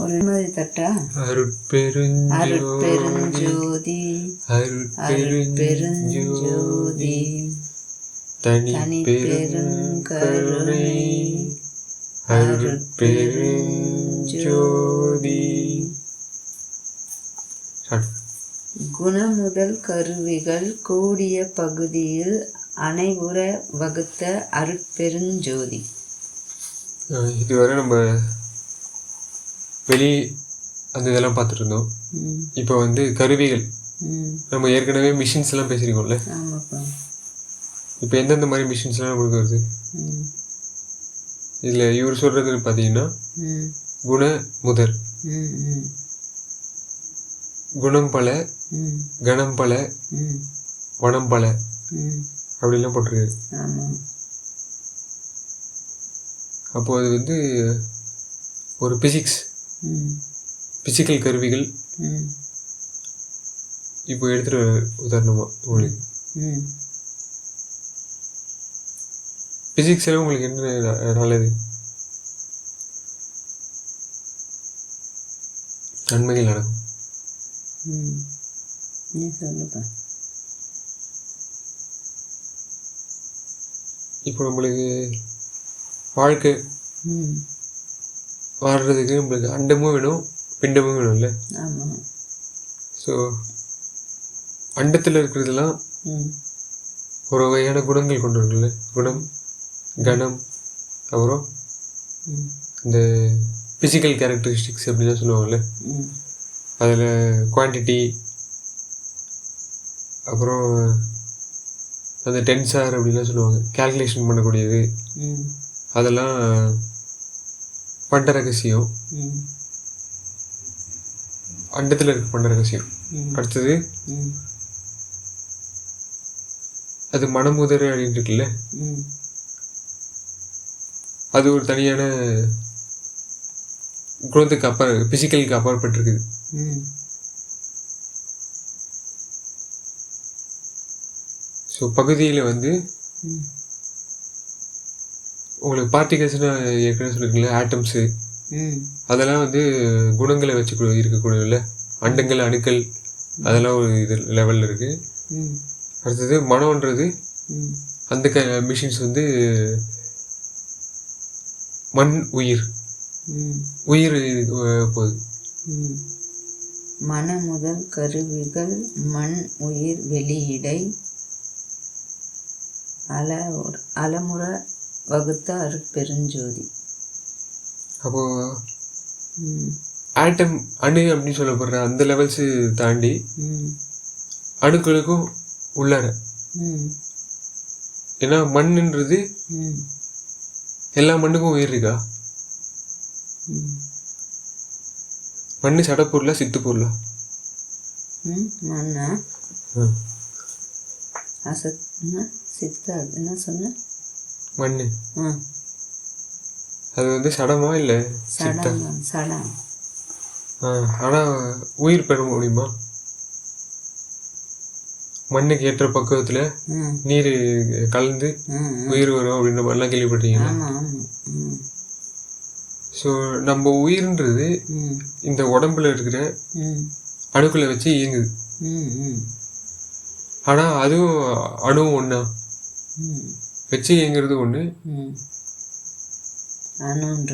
ஒரு மாதிரி தட்டா. அருட்பெருஞ்சோதி அருட்பெருஞ்சோதி தனி பெருங்கருணை அருட்பெருஞ்சோதி. குணமுதல் கருவிகள் கூடிய பகுதியில் அனைவுற வகுத்த அருட்பெருஞ்சோதி. இதுவரை நம்ம வெளி அந்த இதெல்லாம் பார்த்துட்டு இருந்தோம். இப்போ வந்து கருவிகள் நம்ம ஏற்கனவே மிஷின்ஸ் எல்லாம் பேசியிருக்கோம்ல. இப்போ எந்தெந்த மாதிரி மிஷின்ஸ் எல்லாம் நம்மளுக்கு வருது இதில் இவர் சொல்றது பார்த்தீங்கன்னா குண முதல் குணம் பல கணம் பல வனம் பல அப்படிலாம் போட்டிருக்காரு. அப்போ அது வந்து ஒரு பிசிக்கல் கருவிகள் இப்போ எடுத்துட்டு உதாரணமா உங்களுக்கு பிசிக்ஸ்ல உங்களுக்கு என்ன நல்லது நன்மைகள் நடக்கும்? இப்போ நம்மளுக்கு வாழ்க்கை வாழ்றதுக்கு நம்மளுக்கு அண்டமும் வேணும் பிண்டமும் வேணும்ல. ஸோ அண்டத்தில் இருக்கிறதுலாம் ஒரு வகையான குணங்கள் கொண்டு இருக்குல்ல. குணம் கணம் அப்புறம் இந்த ஃபிசிக்கல் கேரக்டரிஸ்டிக்ஸ் அப்படிலாம் சொல்லுவாங்கள்ல. அதில் குவான்டிட்டி அப்புறம் அந்த டென்சார் அப்படிலாம் சொல்லுவாங்க, கால்குலேஷன் பண்ணக்கூடியது. அதெல்லாம் பண்ட ரகசியம், அண்டத்தில் இருக்க பண்ட ரகசியம். அடுத்தது அது மனமுதல் அப்படின்னு இருக்குல்ல, அது ஒரு தனியான குணத்துக்கு பிசிக்கலுக்கு அப்பாற்பட்டிருக்குது. ஸோ பகுதியில் வந்து உங்களுக்கு பார்ட்டிகல்ஸ்னு ஏற்கனவே சொல்லியிருக்கீங்களா, ஆட்டம்ஸு, அதெல்லாம் வந்து குணங்களை வச்சு இருக்கக்கூடியல. அண்டங்கள் அணுக்கள் அதெல்லாம் ஒரு இது லெவலில் இருக்குது. அடுத்தது மனம்ன்றது அந்த மிஷின்ஸ் வந்து மண் உயிர் போகுது. மன முதல் கருவிகள் மண் உயிர் வெளியிடை அலமுற வகுத்த அருட்பெருஞ்சோதி. அப்போ ஆட்டம் அணு அப்படின்னு சொல்லப்படுற அந்த லெவல்ஸ் தாண்டி அணுக்களுக்கும் உள்ளார. ஏன்னா மண்ணுன்றது எல்லா மண்ணுக்கும் உயிர் இருக்கா? மண்ணு சடப்பொருளா சித்து பொருளா? மண்ணா சித்தா என்ன சொன்ன? மண்ணு அது வந்து சடமா இல்லை சித்தா? சடம். ஆனால் உயிர் பெற முடியுமா? மண்ணுக்கு ஏற்ற பக்குவத்தில் நீர் கலந்து உயிர் வரும் அப்படின்ற மாதிரிலாம் கேள்விப்பட்டீங்களா? ஸோ நம்ம உயிர்ன்றது இந்த உடம்புல இருக்கிற அணுக்களை வச்சு இயங்குது. ஆனால் அதுவும் அணுவும் ஒன்றா வச்சு இயங்குறது ஒன்று,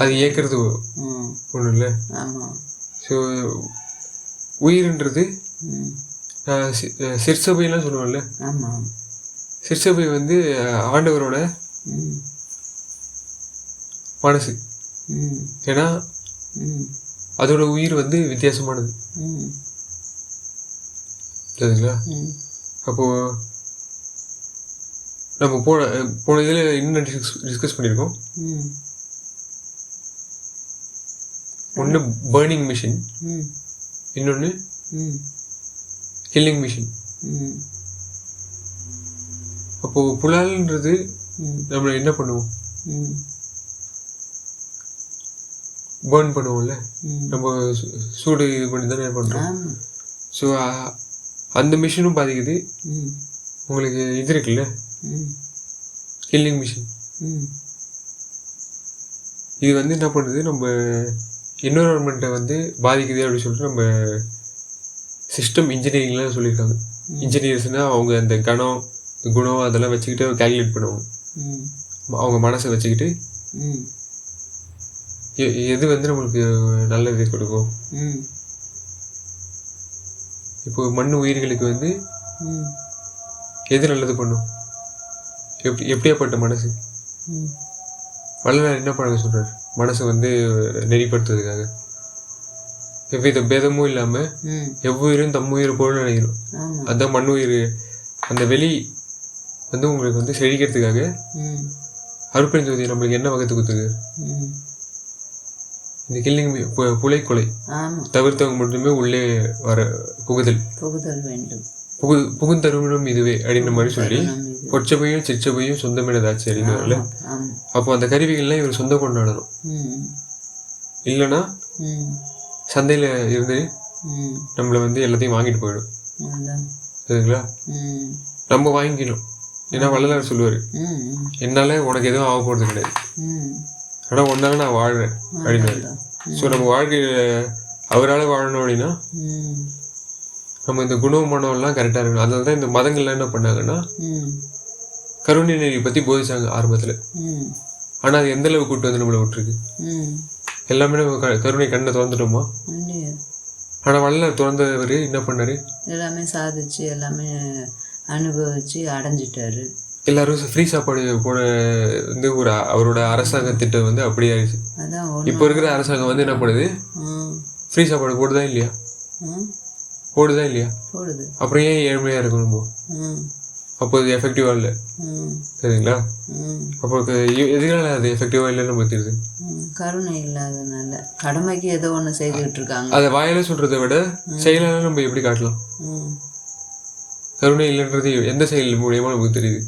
அது இயக்கிறது ஒன்று இல்லை. ஸோ உயிர்ன்றது சிற்சபையெல்லாம் சொல்லுவோம்ல. சிற்சபை வந்து ஆண்டவரோட மனசு. ஏன்னா அதோட உயிர் வந்து வித்தியாசமானது. சரிங்களா? அப்போ நம்ம போன இதில் இன்னும் டிஸ்கஸ் பண்ணியிருக்கோம். ஒன்று பர்னிங் மிஷின், இன்னொன்று கில்லிங் மிஷின். அப்போ புலால்ன்றது நம்ம என்ன பண்ணுவோம்? பர்ன் பண்ணுவோம்ல, நம்ம சூடு இது பண்ணி தானே பண்ணுறோம். ஸோ அந்த மிஷினும் பாதிக்குது. உங்களுக்கு இது இருக்குல்ல, கில்லிங் மிஷின். இது வந்து என்ன பண்ணுது, நம்ம என்விரான்மெண்ட்டை வந்து பாதிக்குது அப்படின்னு சொல்லிட்டு நம்ம சிஸ்டம் இன்ஜினியரிங்லாம் சொல்லியிருக்காங்க. இன்ஜினியர்ஸ்னால் அவங்க அந்த குணம் அதெல்லாம் வச்சுக்கிட்டு கால்குலேட் பண்ணுவாங்க. அவங்க மனசை வச்சுக்கிட்டு எது வந்து நம்மளுக்கு நல்லது கொடுக்கும். இப்போ மண் உயிர்களுக்கு வந்து எது நல்லது பண்ணும், எப்படியாப்பட்ட மனசு. வள்ளலார் என்ன பண்ண சொல்றாரு, மனசை வந்து நெறிப்படுத்துறதுக்காக எவ்வித பேதமும் இல்லாமல் எவ்வுயிரும் தம்முயிர் போல நினைக்கணும். அதுதான் மண் உயிர். அந்த வெளி வந்து உங்களுக்கு வந்து செழிக்கிறதுக்காக அருட்பெரும் ஜோதி நம்மளுக்கு என்ன வகுத்து கொடுத்துருக்கு. இந்த கில்லிங் புலைக்கொலை தவிர்த்தவங்க மட்டுமே உள்ளே வர புகுதல் வேண்டும், புகுந்தருவினும் இதுவே அப்படின்ற மாதிரி சொல்லி பொற்சபையும் சிற்சபையும் சொந்தமிடதாச்சு அப்படின்னு வரல. அப்போ அந்த கருவிகள்லாம் இவர் சொந்தம் கொண்டாடணும். இல்லைன்னா சந்தையில் இருந்து நம்மளை வந்து எல்லாத்தையும் வாங்கிட்டு போயிடும். சரிங்களா? நம்ம வாங்கிக்கணும். ஏன்னா வள்ளலார் சொல்லுவார், என்னால் உனக்கு எதுவும் ஆக போகிறது கிடையாது, ஆனால் ஒன்னால நான் வாழ்கிறேன் அப்படின்னு. ஸோ நம்ம வாழ்க்கையில் அவரால் வாழணும் அப்படின்னா நம்ம இந்த குணமானவெல்லாம் கரெக்டாக இருக்கணும். அதனால தான் இந்த மதங்கள்லாம் என்ன பண்ணாங்கன்னா கருணை நெறி பற்றி போதிச்சாங்க ஆரம்பத்தில். ஆனால் அது எந்த அளவுக்கு கூட்டு வந்து நம்மளை விட்டுருக்கு. எல்லாமே நம்ம கருணை கண்ணை திறந்துட்டோமா? ஆனால் வள்ளலார் திறந்தவர் என்ன பண்ணாரு, எல்லாமே சாதிச்சு எல்லாமே அனுபவிச்சு அடைஞ்சிட்டாரு. எல்லாரும் ஃப்ரீ சாப்பாடு போட வந்து ஒரு அவரோட அரசாங்க திட்டம் வந்து அப்படியே ஆயிடுச்சு. இப்போ இருக்கிற அரசாங்கம் வந்து என்ன பண்ணுது, ஃப்ரீ சாப்பாடு போடுதா இல்லையா? போடுதா இல்லையா? அப்புறம் ஏன் ஏழ்மையாக இருக்கணும்? அப்போ அது எஃபெக்டிவாக இல்லை. சரிங்களா? அப்போ எதுனால அது எஃபெக்டிவாக இல்லைன்னு நமக்கு தெரியுது. கருணை இல்லாதனால கடமைக்கு ஏதோ ஒன்று செய்துக்கிட்டு இருக்காங்க. அதை வாயில சொல்கிறத விட செயலால நம்ம எப்படி காட்டலாம்? கருணை இல்லைன்றது எந்த செயல் மூலியமாக நமக்கு தெரியுது.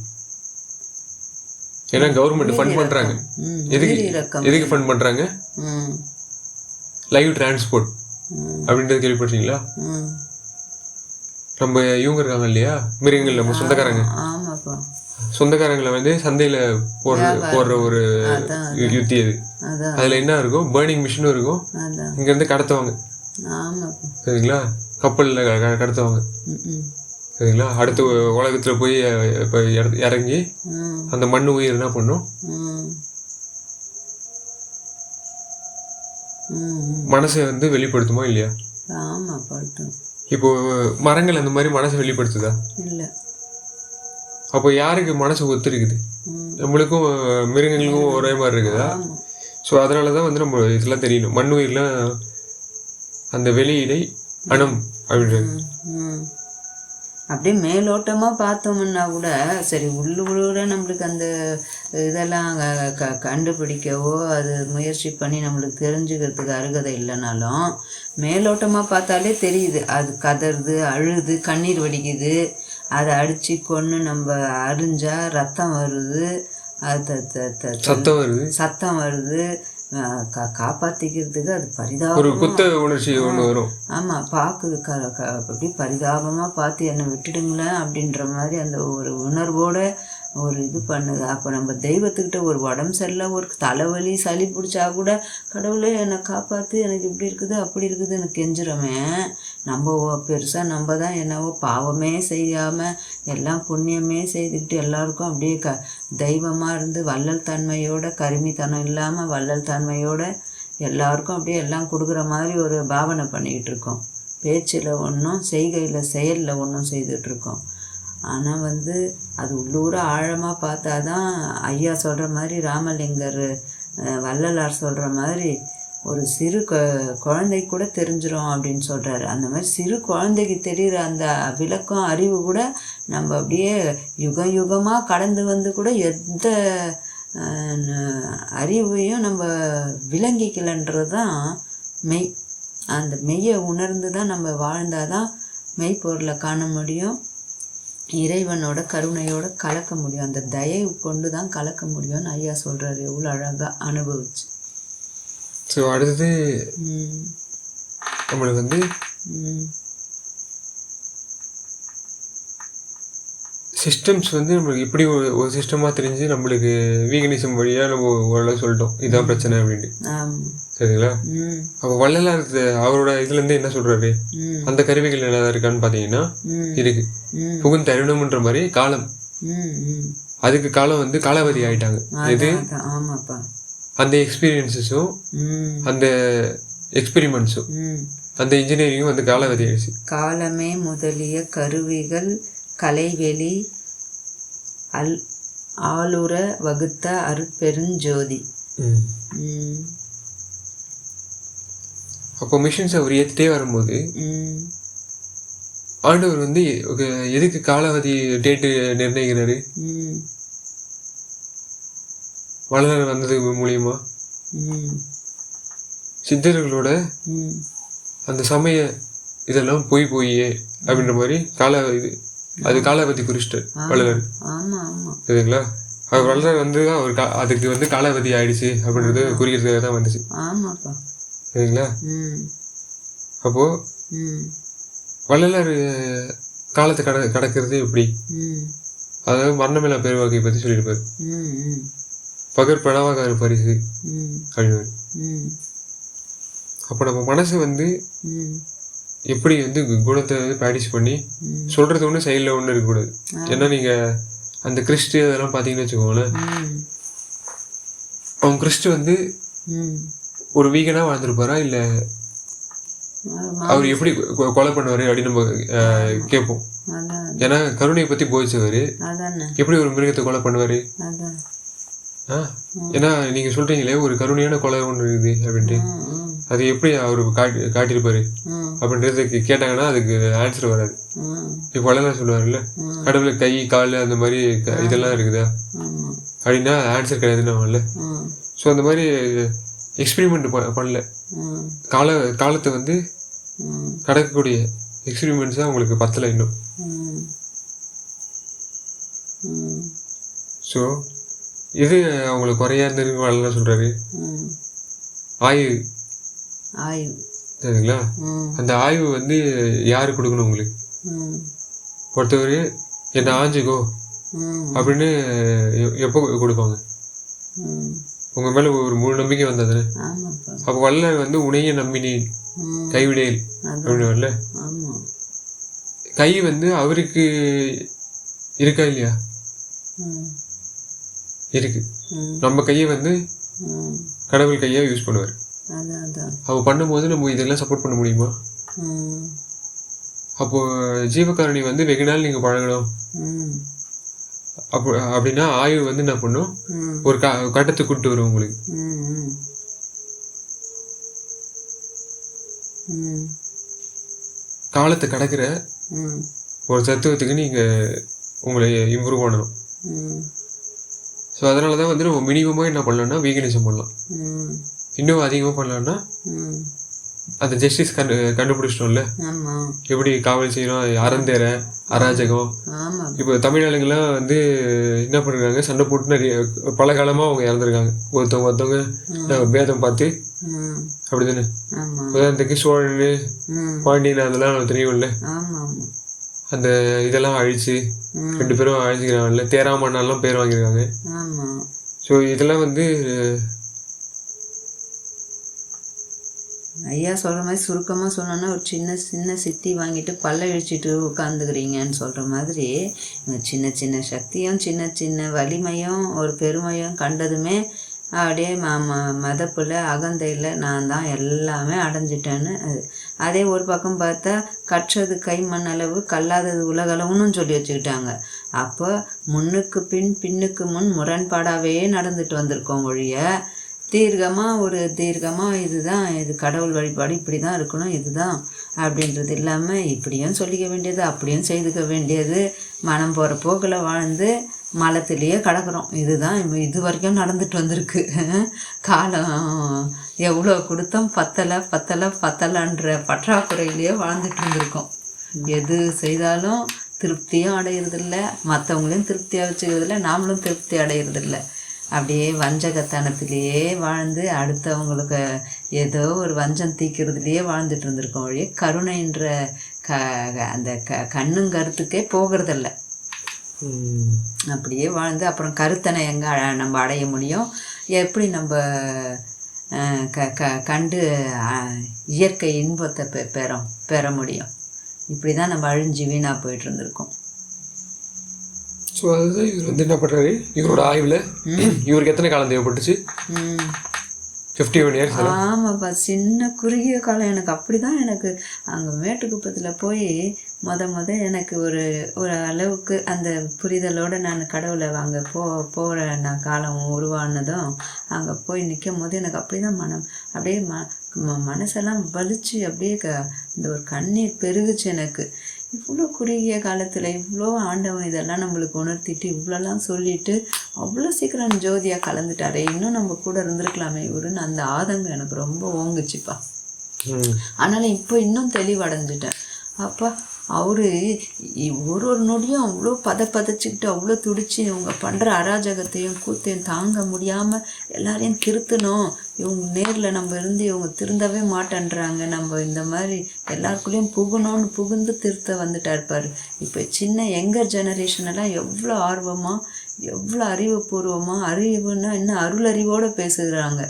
ஏன்னா கவர்மெண்ட் ஃபண்ட் பண்ணுறாங்க. எதுக்கு ஃபண்ட் பண்ணுறாங்க? லைவ் டிரான்ஸ்போர்ட் அப்படின்றது கேள்விப்பட்டீங்களா? நம்ம இவங்க இருக்காங்க இல்லையா, மிருகங்கள், நம்ம சொந்தக்காரங்களை வந்து சந்தையில் போடுற ஒரு யுத்தி அது. அதில் என்ன இருக்கும், பேர்னிங் மிஷினும் இருக்கும், இங்கேருந்து கடத்துவாங்க. சரிங்களா? கப்பலில் கடத்துவாங்க. சரிங்களா? அடுத்த உலகத்தில் போய் இப்போ இறங்கி அந்த மண் உயிர் என்ன பண்ணும், மனசை வந்து வெளிப்படுத்துமா இல்லையா? இப்போ மரங்கள் அந்த மாதிரி மனசை வெளிப்படுத்துதா? இல்லை. அப்போ யாருக்கு மனசு ஒத்து இருக்குது? நம்மளுக்கும் மிருகங்களுக்கும் ஒரே மாதிரி இருக்குதா? ஸோ அதனால தான் வந்து நம்ம இதெல்லாம் தெரியணும். மண் உயிர்லாம் அந்த வெளியிடை அணம் அப்படின்றது. அப்படியே மேலோட்டமாக பார்த்தோம்னா கூட சரி, உள்ளூர நம்மளுக்கு அந்த இதெல்லாம் கண்டுபிடிக்கவோ அது முயற்சி பண்ணி நம்மளுக்கு தெரிஞ்சுக்கிறதுக்கு அருகதை இல்லைனாலும் மேலோட்டமாக பார்த்தாலே தெரியுது. அது கதறுது, அழுது, கண்ணீர் வடிக்குது, அதை அடித்து கொன்று நம்ம அரிஞ்சா ரத்தம் வருது, அது சத்தம் வருது, காப்பாற்றிக்கிறதுக்கு அது பரிதாபம், ஒரு குத்த உணர்ச்சி ஒன்று வரும். ஆமாம், பார்க்குது அப்படி பரிதாபமாக பார்த்து என்னை விட்டுடுங்களேன் அப்படின்ற மாதிரி அந்த ஒரு உணர்வோடு ஒரு இது பண்ணுது. அப்போ நம்ம தெய்வத்துக்கிட்ட ஒரு உடம்பு சரியில்லை, ஒரு தலைவலி சளி பிடிச்சா கூட கடவுளே என்னை காப்பாற்று, எனக்கு இப்படி இருக்குது அப்படி இருக்குது எனக்கு கெஞ்சுறோமே. நம்ம பெருசாக நம்ம தான் என்னவோ பாவமே செய்யாமல் எல்லாம் புண்ணியமே செய்துக்கிட்டு எல்லாருக்கும் அப்படியே தெய்வமாக இருந்து வள்ளல் தன்மையோட, கருமித்தனம் இல்லாமல் வள்ளல் தன்மையோட எல்லாருக்கும் அப்படியே எல்லாம் கொடுக்குற மாதிரி ஒரு பாவனை பண்ணிக்கிட்டு இருக்கோம். பேச்சில் ஒன்றும் செய்கையில் செயலில் ஒன்றும் செய்துட்ருக்கோம். ஆனால் வந்து அது உள்ளூர ஆழமாக பார்த்தா தான் ஐயா சொல்கிற மாதிரி, ராமலிங்கர் வள்ளலார் சொல்கிற மாதிரி ஒரு சிறு குழந்தைக்கு கூட தெரிஞ்சிடும் அப்படின்னு சொல்கிறாரு. அந்த மாதிரி சிறு குழந்தைக்கு தெரிகிற அந்த விளக்கம் அறிவு கூட நம்ம அப்படியே யுகமாக கடந்து வந்து கூட எந்த அறிவையும் நம்ம விளங்கிக்கலன்றது தான் மெய். அந்த மெய்யை உணர்ந்து தான் நம்ம வாழ்ந்தால் தான் மெய்ப்பொருளை காண முடியும், இறைவனோட கருணையோட கலக்க முடியும். அந்த தயவு கொண்டு தான் கலக்க முடியும்னு ஐயா சொல்கிறாரு, எவ்வளோ அழகாக அனுபவிச்சு. ஸோ அடுத்தது நம்மளுக்கு வந்து சிஸ்டம்ஸ் வந்து நம்மளுக்கு இப்படி ஒரு சிஸ்டமாக தெரிஞ்சு நம்மளுக்கு வீகனிசம் வழியாக நம்ம ஓரளவு சொல்லிட்டோம் இதுதான் பிரச்சனை அப்படின்ட்டு. சரிங்களா? அப்போ வள்ளலார் அவரோட இதுலேருந்து என்ன சொல்கிறாரு, அந்த கருவிகள் என்ன இருக்கான்னு பார்த்தீங்கன்னா இருக்கு. புகுந்த தருணம்ன்ற மாதிரி காலம், அதுக்கு காலம் வந்து காலாவதி ஆயிட்டாங்க. இது அந்த எக்ஸ்பீரியன்ஸஸும் அந்த எக்ஸ்பெரிமெண்ட்ஸும் அந்த இன்ஜினியரிங்கும் வந்து காலாவதி ஆயிடுச்சு. காலமே முதலிய கருவிகள் கலைவெளி ஆளுற வகுத்த அருட்பெருஞ்சோதி. அப்போ மிஷின்ஸ் அவர் ஏற்றிட்டே வரும்போது ஆண்டவர் வந்து எதுக்கு காலாவதி டேட்டு நிர்ணயிக்கிறாரு? வள்ளலார் வந்தது மூலியமா சித்தர்களோட அந்த சமய இதெல்லாம் போய் அப்படின்ற மாதிரி அது காலாவதி குறிச்சிட்டார் வள்ளலார். சரிங்களா? அவர் வள்ளலார் வந்து அவர் அதுக்கு வந்து காலாவதி ஆயிடுச்சு அப்படின்றது குறிக்கிறதுக்காக தான் வந்துச்சு. சரிங்களா? அப்போ வள்ளலார் காலத்தை கடக்கிறது எப்படி, அதாவது மரணமில்லா பெருவாக்கை பற்றி சொல்லியிருப்பாரு. பகர் பிரணவாகார பரிசு அப்படின்னு. அப்போ நம்ம மனசு வந்து எப்படி வந்து குணத்தை வந்து ப்ராக்டிஸ் பண்ணி சொல்றது ஒன்று செயலில் ஒன்று இருக்கக்கூடாது. ஏன்னா நீங்கள் அந்த கிறிஸ்து அதெல்லாம் பார்த்தீங்கன்னு வச்சுக்கோங்களேன், அவங்க கிறிஸ்து வந்து ஒரு வீகனாக வாழ்ந்துருப்பாரா இல்லை அவர் எப்படி கொலை பண்ணுவாரு அப்படின்னு நம்ம கேட்போம். ஏன்னா கருணையை பற்றி போதிச்சவர் எப்படி ஒரு மிருகத்தை கொலை பண்ணுவாரு? ஏன்னா நீங்க சொல்றீங்களே ஒரு கருணையான கொலை ஒன்று இருக்குது அப்படின்ட்டு, அது எப்படி அவரு காட்டியிருப்பாரு அப்படின்றதுக்கு கேட்டாங்கன்னா அதுக்கு ஆன்சர் வராது. இப்போ வள்ளலார் சொல்லுவாருல்ல, கடவுளுக்கு கை கால் அந்த மாதிரி இதெல்லாம் இருக்குதா அப்படின்னா ஆன்சர் கிடையாதுன்னு. ஸோ அந்த மாதிரி எக்ஸ்பெரிமெண்ட் பண்ணல, காலத்தை வந்து கடக்கக்கூடிய எக்ஸ்பெரிமெண்ட்ஸ் தான் உங்களுக்கு பத்தலை இன்னும். ஸோ இது அவங்களுக்கு குறையா இருந்திருக்கு சொல்றாரு. ஆய்வு சரிங்களா? அந்த ஆய்வு வந்து யாரு கொடுக்கணும் உங்களுக்கு? ஒருத்தவர் என்ன ஆஞ்சுக்கோ அப்படின்னு எப்போ கொடுப்பாங்க? உங்க மேல ஒரு முழு நம்பிக்கை வந்தது. அப்போ வள்ளலார் வந்து உனைய நம்பினேன் கைவிடேல் அப்படின்னு வரல. கை வந்து அவருக்கு இருக்கா இல்லையா? இருக்கு. நம்ம கையை வந்து கடவுள் கையா யூஸ் பண்ணுவார். அவ பண்ணும்போது நம்ம இதெல்லாம் சப்போர்ட் பண்ண முடியுமா? அப்போ ஜீவகாரணி வந்து வெகு நாள் நீங்க பழகணும் அப்படின்னா ஆய்வு வந்து என்ன பண்ணும், ஒரு கட்டத்துக்கு கூட்டு வரும் உங்களுக்கு. காலத்தை கடக்கிற ஒரு தத்துவத்துக்கு நீங்க உங்களை இம்ப்ரூவ் பண்ணணும். ஸோ அதனால தான் வந்து நம்ம மினிமமாக என்ன பண்ணலாம்னா வீகனிசம் பண்ணலாம். இன்னும் அதிகமாக பண்ணலாம்னா அந்த ஜஸ்டிஸ் கண்டுபிடிச்சிட்டோம்ல, எப்படி காவல் செய்யணும், அறந்தேற அராஜகம். இப்போ தமிழாளுங்கெல்லாம் வந்து என்ன பண்ணுறாங்க, சண்டை போட்டு நிறைய பல காலமாக அவங்க இறந்துருக்காங்க. ஒருத்தவங்க பேதம் பார்த்து அப்படி தானே. உதாரணத்துக்கு சோழன் பாண்டியன் அதெல்லாம் தெரியும்ல, அந்த இதெல்லாம் அழிச்சு 2 பேரும் அழிச்சுக்கிறாங்கல்ல, தேராமண்ணாலாம் பேர் வாங்கியிருக்காங்க. ஸோ இதெல்லாம் வந்து ஐயா சொல்கிற மாதிரி சுருக்கமாக சொன்னோன்னா ஒரு சின்ன சித்தி வாங்கிட்டு பல்ல இழிச்சிட்டு உட்காந்துக்கிறீங்கன்னு சொல்கிற மாதிரி சின்ன சின்ன சக்தியும் சின்ன வலிமையும் ஒரு பெருமையும் கண்டதுமே அப்படியே மதப்பில் அகந்தையில் நான் தான் எல்லாமே அடைஞ்சிட்டேன்னு. அதே ஒரு பக்கம் பார்த்தா கற்றது கை மண்ணளவு கல்லாதது உலகளவுன்னு சொல்லி வச்சுக்கிட்டாங்க. அப்போ முன்னுக்கு பின்னுக்கு முன் முரண்பாடாகவே நடந்துட்டு வந்திருக்கோம் ஒழிய தீர்க்கமாக இதுதான், இது கடவுள் வழிபாடு இப்படி தான் இருக்கணும், இதுதான் அப்படின்றது இல்லாமல் இப்படியும் சொல்லிக்க வேண்டியது அப்படியும் செய்துக்க வேண்டியது, மனம் போகிற போக்கில் வாழ்ந்து மலத்திலேயே கிடக்கிறோம். இதுதான் இது வரைக்கும் நடந்துட்டு வந்திருக்கு. காலம் எவ்வளோ கொடுத்தோம் பத்தலைன்ற பற்றாக்குறையிலேயே வாழ்ந்துட்டு இருந்திருக்கோம். எது செய்தாலும் திருப்தியும் அடையிறதில்ல, மற்றவங்களையும் திருப்தியாக வச்சுக்கிறதில்ல, நாமளும் திருப்தி அடையிறதில்ல. அப்படியே வஞ்சகத்தனத்திலேயே வாழ்ந்து அடுத்தவங்களுக்கு ஏதோ ஒரு வஞ்சம் தீக்கிறதுலையே வாழ்ந்துட்டு இருந்திருக்கோம் ஒழிய கருணைன்ற அந்த கண்ணும் கருத்துக்கே போகிறதில்ல. அப்படியே வாழ்ந்து அப்புறம் கருத்தனை எங்கே நம்ம அடைய முடியும், எப்படி நம்ம கண்டு இயற்கை இன்பத்தை பெற முடியும். இப்படி தான் நம்ம அழிஞ்சு வீணாக போயிட்டு இருந்திருக்கோம். ஸோ அதுதான் இவர் வந்து என்ன பண்ணுறாரு, இவரோட ஆய்வில் இவருக்கு எத்தனை காலம் தேவைப்பட்டுச்சு? 51 years. ஆமாப்பா, சின்ன குறுகிய காலம். எனக்கு அப்படி தான் எனக்கு அங்கே மேட்டுக்குப்பத்தில் போய் எனக்கு ஒரு அளவுக்கு அந்த புரிதலோடு நான் கடவுளை அங்கே போகிற நான் காலம் உருவானதும் அங்கே போய் நிற்கும் போது எனக்கு அப்படி தான் அப்படியே மனசெல்லாம் வலிச்சு அப்படியே இந்த ஒரு கண்ணீர் பெருகுச்சு எனக்கு. இவ்வளோ குறுகிய காலத்தில் இவ்வளோ ஆண்டவன் இதெல்லாம் நம்மளுக்கு உணர்த்திட்டு இவ்வளோலாம் சொல்லிட்டு அவ்வளோ சீக்கிரம் ஜோதியாக கலந்துட்டாரே, இன்னும் நம்ம கூட இருந்திருக்கலாமே இவருன்னு அந்த ஆதங்கம் எனக்கு ரொம்ப ஓங்குச்சுப்பா. ஆனாலும் இப்போ இன்னும் தெளிவடைஞ்சிட்டேன். அப்பா அவரு ஒரு நொடியும் அவ்வளோ பதச்சிக்கிட்டு அவ்வளோ துடிச்சு இவங்க பண்ணுற அராஜகத்தையும் கூத்தையும் தாங்க முடியாமல் எல்லாரையும் திருத்தணும், இவங்க நேரில் நம்ம இருந்து இவங்க திருந்தவே மாட்டேன்றாங்க, நம்ம இந்த மாதிரி எல்லாருக்குள்ளேயும் புகுந்து திருத்த வந்துட்டா இருப்பார். இப்போ சின்ன யங்கர் ஜெனரேஷன் எல்லாம் எவ்வளோ ஆர்வமாக எவ்வளோ அறிவுபூர்வமாக, அறிவுன்னா இன்னும் அருளறிவோடு பேசுகிறாங்க.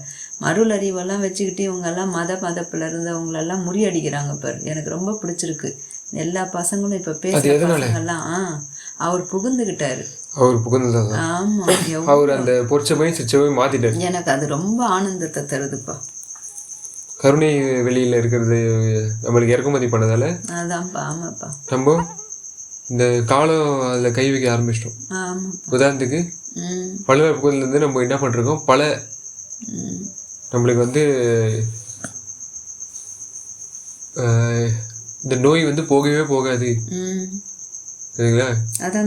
அருளறிவெல்லாம் வச்சுக்கிட்டு இவங்கெல்லாம் மதப்பில் இருந்தவங்களெல்லாம் முறியடிக்கிறாங்க பாரு. எனக்கு ரொம்ப பிடிச்சிருக்கு. எல்லா பசங்களும் இப்போ பேசுகிற பசங்கள்லாம் அவர் புகுந்துக்கிட்டாரு. அவர் புகுந்தது. ஆமாம், அவர் அந்த பொற்சபையும் சிற்சபையும் மாற்றிட்டார். எனக்கு அது ரொம்ப ஆனந்தத்தை தருதுப்பா. கருணை வெளியில் இருக்கிறது நம்மளுக்கு இறக்குமதி பண்ணதால அதான்ப்பா. ஆமாப்பா, நம்ம இந்த காலம் அதில் கை வைக்க ஆரம்பிச்சிட்டோம். ஆமாம். உதாரணத்துக்கு பழுவேறு புகுதுலேருந்து நம்ம என்ன பண்ணிருக்கோம், பல நம்மளுக்கு வந்து இந்த நோய் வந்து போகவே போகாது, சரிங்களா,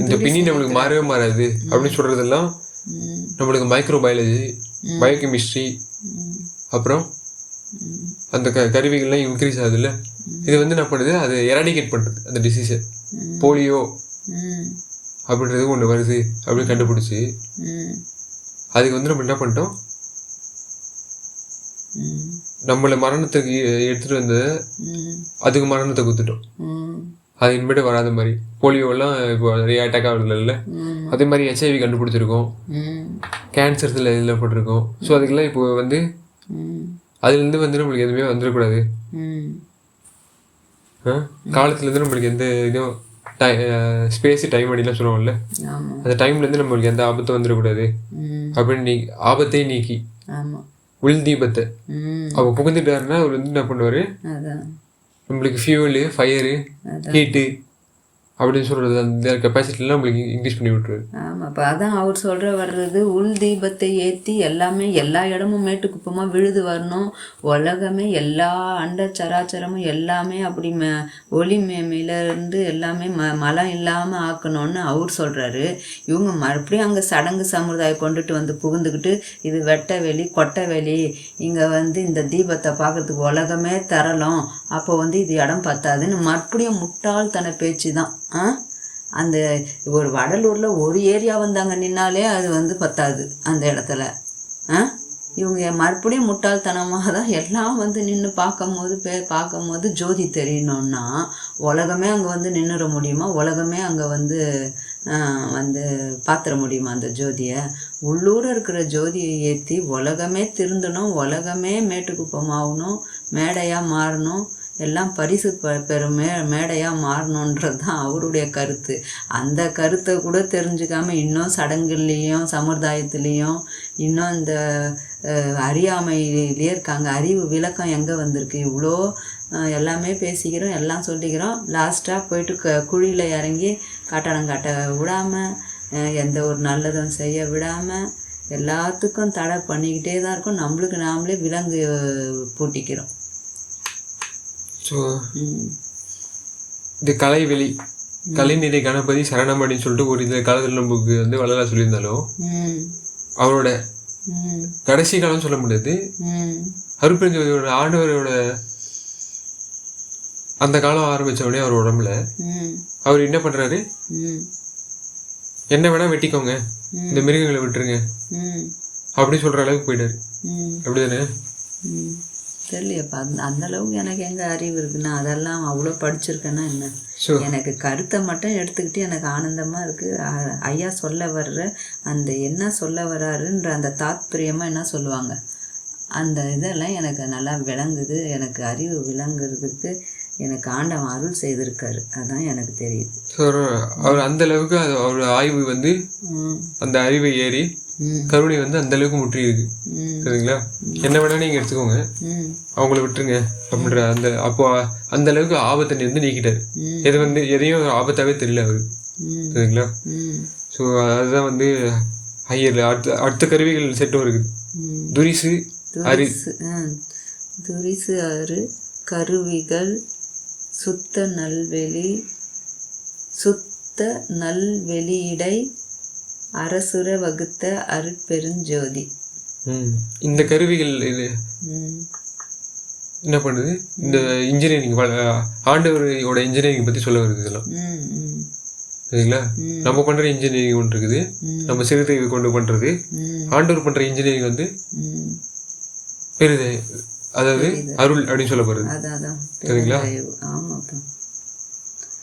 இந்த பின்னி நம்மளுக்கு மாறவே மாறாது அப்படின்னு சொல்றதெல்லாம் நம்மளுக்கு மைக்ரோபயாலஜி, பயோகெமிஸ்ட்ரி, அப்புறம் அந்த கருவிகள்லாம் இன்க்ரீஸ் ஆகுதுல்ல, இது வந்து என்ன பண்ணுது, அதை எராடிகேட் பண்ணுறது அந்த டிசீஸை. போலியோ அப்படின்றது ஒன்று வருது அப்படின்னு கண்டுபிடிச்சி அதுக்கு வந்து நம்ம என்ன பண்ணிட்டோம், நம்மளை மரணத்துக்கு எடுத்துகிட்டு வந்து அதுக்கு மரணத்தை கொடுத்துட்டோம். அது இனிமேட்டு வராத மாதிரி போலியோலாம் இப்போ நிறைய அட்டாக் ஆகுதுல்ல, அதே மாதிரி HIV கண்டுபிடிச்சிருக்கோம், கேன்சர்ஸில் இதில் போட்டிருக்கோம். ஸோ அதுக்கெல்லாம் இப்போ வந்து அதுலேருந்து வந்து நம்மளுக்கு எதுவுமே வந்துடக்கூடாது. காலத்துலேருந்து நம்மளுக்கு எந்த இதுவும் ஸ்பேஸு டைம் அப்படிலாம் சொல்லுவோம்ல, அந்த டைம்லேருந்து நம்மளுக்கு எந்த ஆபத்தும் வந்துடக்கூடாது அப்படின்னு ஆபத்தை நீக்கி உள் தீபத்தை அவ புகுந்துட்டாருன்னா அவர் வந்து என்ன பண்ணுவார், நம்மளுக்கு ஃபியூவலு, ஃபயரு, ஹீட்டு அப்படின்னு சொல்கிறது அந்த கெப்பாசிட்டிலாம் நம்மளுக்கு இன்க்ரீஸ் பண்ணி விட்டுருவாரு. ஆமாம், இப்போ அதான் அவர் சொல்கிற வர்றது, உள் தீபத்தை ஏற்றி எல்லாமே எல்லா இடமும் மேட்டுக்குப்பமாக விழுது வரணும், உலகமே எல்லா அண்ட சராச்சரமும் எல்லாமே அப்படி ஒளி மேலேருந்து எல்லாமே மலம் இல்லாமல் ஆக்கணும்னு அவர் சொல்கிறாரு. இவங்க மறுபடியும் அங்கே சடங்கு சம்பிரதாயம் கொண்டுட்டு வந்து புகுந்துக்கிட்டு இது வெட்ட வெளி கொட்டை வெளி, இங்கே வந்து இந்த தீபத்தை பார்க்குறதுக்கு உலகமே தரலாம், அப்போ வந்து இது இடம் பத்தாதுன்னு மறுபடியும் முட்டாள்தன பேச்சு தான். அந்த ஒரு வடலூரில் ஒரு ஏரியா வந்தாங்க நின்னாலே அது வந்து பத்தாது அந்த இடத்துல. இவங்க மறுபடியும் முட்டாள்தனமாக தான் எல்லாம் வந்து நின்று பார்க்கும்போது ஜோதி தெரியணுன்னா உலகமே அங்கே வந்து நின்றுட முடியுமா, உலகமே அங்கே வந்து பார்த்துட முடியுமா அந்த ஜோதியை? உள்ளூர இருக்கிற ஜோதியை ஏற்றி உலகமே திருந்தணும், உலகமே மேட்டுக்குப்பமாகணும், மேடையாக மாறணும், எல்லாம் பரிசு பெறும் மேடையாக மாறணுன்றது தான் அவருடைய கருத்து. அந்த கருத்தை கூட தெரிஞ்சுக்காமல் இன்னும் சடங்குலேயும் சமுதாயத்துலேயும் இன்னும் இந்த அறியாமையிலே இருக்காங்க. அறிவு விளக்கம் எங்கே வந்திருக்கு? இவ்வளோ எல்லாமே பேசிக்கிறோம், எல்லாம் சொல்லிக்கிறோம், லாஸ்ட்டாக போயிட்டு குழியில் இறங்கி கட்டடம் கட்ட விடாமல், எந்த ஒரு நல்லதும் செய்ய விடாமல் எல்லாத்துக்கும் தடை பண்ணிக்கிட்டே தான் இருக்கும். நம்மளுக்கு நாமளே விலங்கு பூட்டிக்கிறோம். ஸோ இந்த கலைவெளி, கலைநிறை கணபதி சரணம் அப்படின்னு சொல்லிட்டு ஒரு இந்த காலத்தில் நமக்கு வந்து வள்ளலார் சொல்லியிருந்தாலும் அவரோட கடைசி காலம் சொல்ல முடியாது. அருட்பெருஞ்சோதியோட ஆண்டவரோட அந்த காலம் ஆரம்பித்த உடனே அவர் உடம்புல அவர் என்ன பண்ணுறாரு, என்ன வேணால் வெட்டிக்கோங்க, இந்த மிருகங்களை விட்டுருங்க அப்படின்னு சொல்கிற அளவுக்கு போயிட்டாரு. அப்படி தானே? தெரியலையப்பா. அந்த அளவுக்கு எனக்கு எங்கே அறிவு இருக்குன்னா, அதெல்லாம் அவ்வளோ படிச்சிருக்கேன்னா என்ன, எனக்கு கருத்தை மட்டும் எடுத்துக்கிட்டு எனக்கு ஆனந்தமாக இருக்குது. ஐயா சொல்ல வர்ற அந்த என்ன சொல்ல வர்றாருன்ற அந்த தாத்பரியமாக என்ன சொல்லுவாங்க, அந்த இதெல்லாம் எனக்கு நல்லா விளங்குது. எனக்கு அறிவு விளங்குறதுக்கு எனக்கு ஆண்டவன் அருள் செய்திருக்காரு. அதான் எனக்கு தெரியுது. அவர் அந்த அளவுக்கு அவர் ஆய்வு வந்து அந்த அறிவை ஏறி கருணை வந்து அந்த அளவுக்கு முற்றி இருக்கு. சரிங்களா? என்ன வேணா நீங்க எடுத்துக்கோங்க, அவங்கள விட்டுருங்க அப்படின்ற அந்த அப்போ அந்த அளவுக்கு ஆபத்தை வந்து நீக்கிட்டாரு. எது வந்து எதையும் ஆபத்தாவே தெரியல அவரு. சரிங்களா? ஸோ அதுதான் வந்து ஹையர்ல அடுத்த கருவிகள் செட்டும் இருக்குது. துரிசு அரு கருவிகள் சுத்த நல்வெளியிடை அரசுர வகுத்த அருட்பெருஞ்சோதி. இந்த கருவிகள் இது என்ன பண்ணுது, இந்த இன்ஜினியரிங் ஆண்டவரோட இன்ஜினியரிங் பத்தி சொல்ல வருது. இதெல்லாம் சரிங்களா? நம்ம பண்ற இன்ஜினியரிங் ஒன்று இருக்குது, நம்ம சிறுத்தை கொண்டு பண்றது. ஆண்டவர் பண்ற இன்ஜினியரிங் வந்து பெருது, அதாவது அருள் அப்படின்னு சொல்லப்படுறது. சரிங்களா?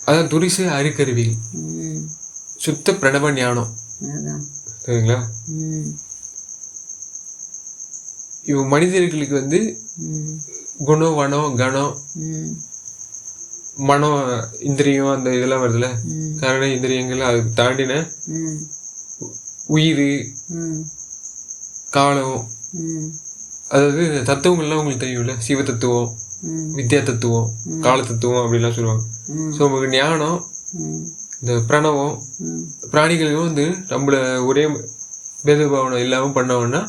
அதான் துரிசு அருக்கருவிகள் சுத்த பிரணவ ஞானம். சரிங்களா? இவ மனிதர்களுக்கு வந்து குணம் வனம் கணம் மனம் இந்திரியம் அந்த இதெல்லாம் வருதுல்ல, கரண இந்திரியங்கள், அது தாண்டின உயிர் காலம், அதாவது தத்துவங்கள்லாம் உங்களுக்கு தெரியும்ல, சிவ தத்துவம், வித்யா தத்துவம், கால தத்துவம் அப்படின்லாம் சொல்லுவாங்க. ஸோ உங்களுக்கு ஞானம், இந்த பிரணவம், பிராணிகளும் வந்து நம்மள ஒரே பேதபாவனம் இல்லாமல் பண்ணோம்னா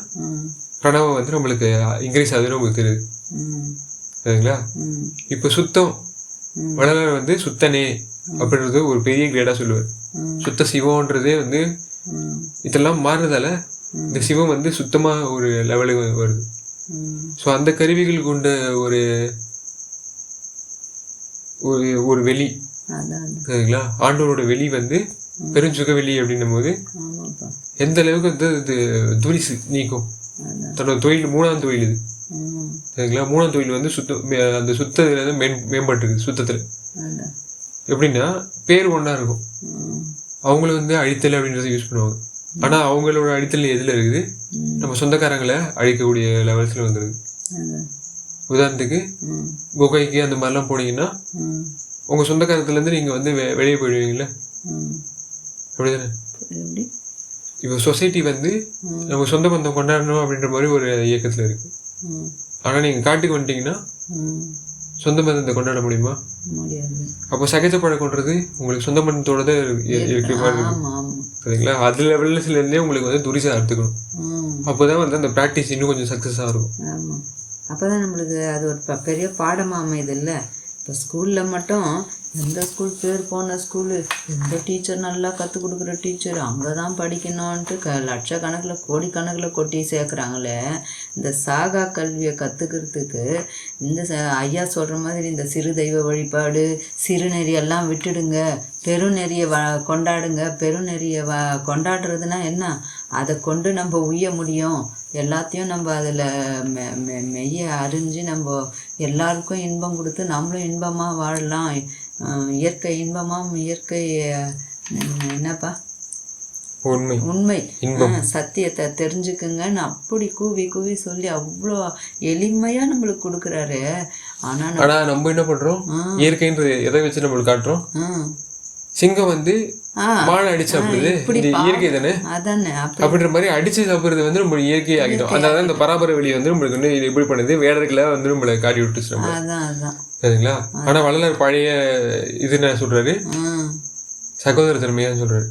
பிரணவம் வந்து நம்மளுக்கு இன்க்ரீஸ் ஆகுதுன்னு உங்களுக்கு தெரியுது. சரிங்களா? இப்போ சுத்தம் வள்ளலார் வந்து சுத்தனே அப்படின்றது ஒரு பெரிய கிரேடாக சொல்லுவார். சுத்த சிவம்ன்றதே வந்து இதெல்லாம் மாறுறதால இந்த சிவம் வந்து சுத்தமாக ஒரு லெவலுக்கு வருது. ஸோ அந்த கருவிகள் கொண்ட ஒரு ஒரு ஒரு வெளி. சரிங்களா? ஆண்டவரோட வெளி வந்து பெருஞ்சுக வெளி அப்படின்னும் போது எந்த அளவுக்கு வந்து இது துரிசு நீக்கும். தன்னோட தொழில் 3ஆம் தொழில் இது. சரிங்களா? 3ஆம் தொழில் வந்து அந்த சுத்தத்துல இருந்து மேம்பட்டுருக்கு. சுத்தத்துல எப்படின்னா பேர் ஒன்றா இருக்கும், அவங்கள வந்து அழித்தல் அப்படின்றத யூஸ் பண்ணுவாங்க. ஆனா அவங்களோட அழித்தல் எதுல இருக்குது, நம்ம சொந்தக்காரங்களை அழிக்கக்கூடிய லெவல்ஸ்ல வந்துருக்கு. உதாரணத்துக்கு குகைக்கு அந்த மாதிரிலாம் போனீங்கன்னா உங்க சொந்தக்காரத்துல இருந்து நீங்க வந்து வெளியே போயிடுவீங்கல்ல, அப்படிதானே? இப்போ சொசைட்டி வந்து நம்ம சொந்த பந்தம் கொண்டாடணும் அப்படின்ற மாதிரி ஒரு இயக்கத்துல இருக்கு. ஆனா நீங்க காட்டுக்கு வந்துட்டீங்கன்னா சொந்த பந்தத்தை கொண்டாட முடியுமா? அப்போ சகஜ பழக்கம்ன்றது உங்களுக்கு சொந்த பந்தத்தோட தான் இருக்கிற மாதிரி இருக்கு. சரிங்களா? அது லெவல்ஸ்ல இருந்தே உங்களுக்கு வந்து துரிசா எடுத்துக்கணும். அப்போதான் வந்து அந்த ப்ராக்டிஸ் இன்னும் கொஞ்சம் சக்ஸஸாக இருக்கும். அப்போதான் நம்மளுக்கு அது ஒரு பெரிய பாடமாக அமையுது இல்லை? இப்போ ஸ்கூலில் மட்டும் எந்த ஸ்கூல் பேர் போன ஸ்கூலு, எந்த டீச்சர் நல்லா கற்றுக் கொடுக்குற டீச்சர், அங்கே தான் படிக்கணும்ன்ட்டு லட்சக்கணக்கில் கோடிக்கணக்கில் கொட்டி சேர்க்குறாங்களே. இந்த சாகா கல்வியை கற்றுக்கிறதுக்கு இந்த ஐயா சொல்கிற மாதிரி இந்த சிறு தெய்வ வழிபாடு சிறுநெறியெல்லாம் விட்டுடுங்க, பெருநெறியை கொண்டாடுங்க. பெருநெறியை கொண்டாடுறதுனா என்ன, அதை கொண்டு நம்ம உய்ய முடியும். எல்லாத்தையும் நம்ம அதில் மெய்ய அறிஞ்சு நம்ம எல்லாருக்கும் இன்பம் கொடுத்து நம்மளும் இன்பமாக வாழலாம். இயற்கை இன்பமாக, இயற்கை என்னப்பா உண்மை சத்தியத்தை தெரிஞ்சுக்குங்கன்னு அப்படி கூவி கூவி சொல்லி அவ்வளோ எளிமையாக நம்மளுக்கு கொடுக்குறாரு. ஆனால் நம்ம என்ன பண்ணுறோம், இயற்கைன்றது எதை வச்சு நம்மளுக்கு காட்டுறோம். சிங்கம் வந்து மானை அடிச்சு சாப்பிடுது, இந்த இயற்கை தானே, அப்படின்ற மாதிரி அடிச்சு சாப்பிடுறது வந்து நம்ம இயற்கை ஆகிட்டோம். அதனால இந்த பராபர வெளி வந்து நம்மளுக்கு வந்து இது எப்படி பண்ணுது, வேடர்களை வந்து நம்மளை காட்டி விட்டுச்சு நம்ம. சரிங்களா? ஆனா வள்ளலார் பழைய இது என்ன சொல்றாரு, சகோதர தன்மையான்னு சொல்றாரு.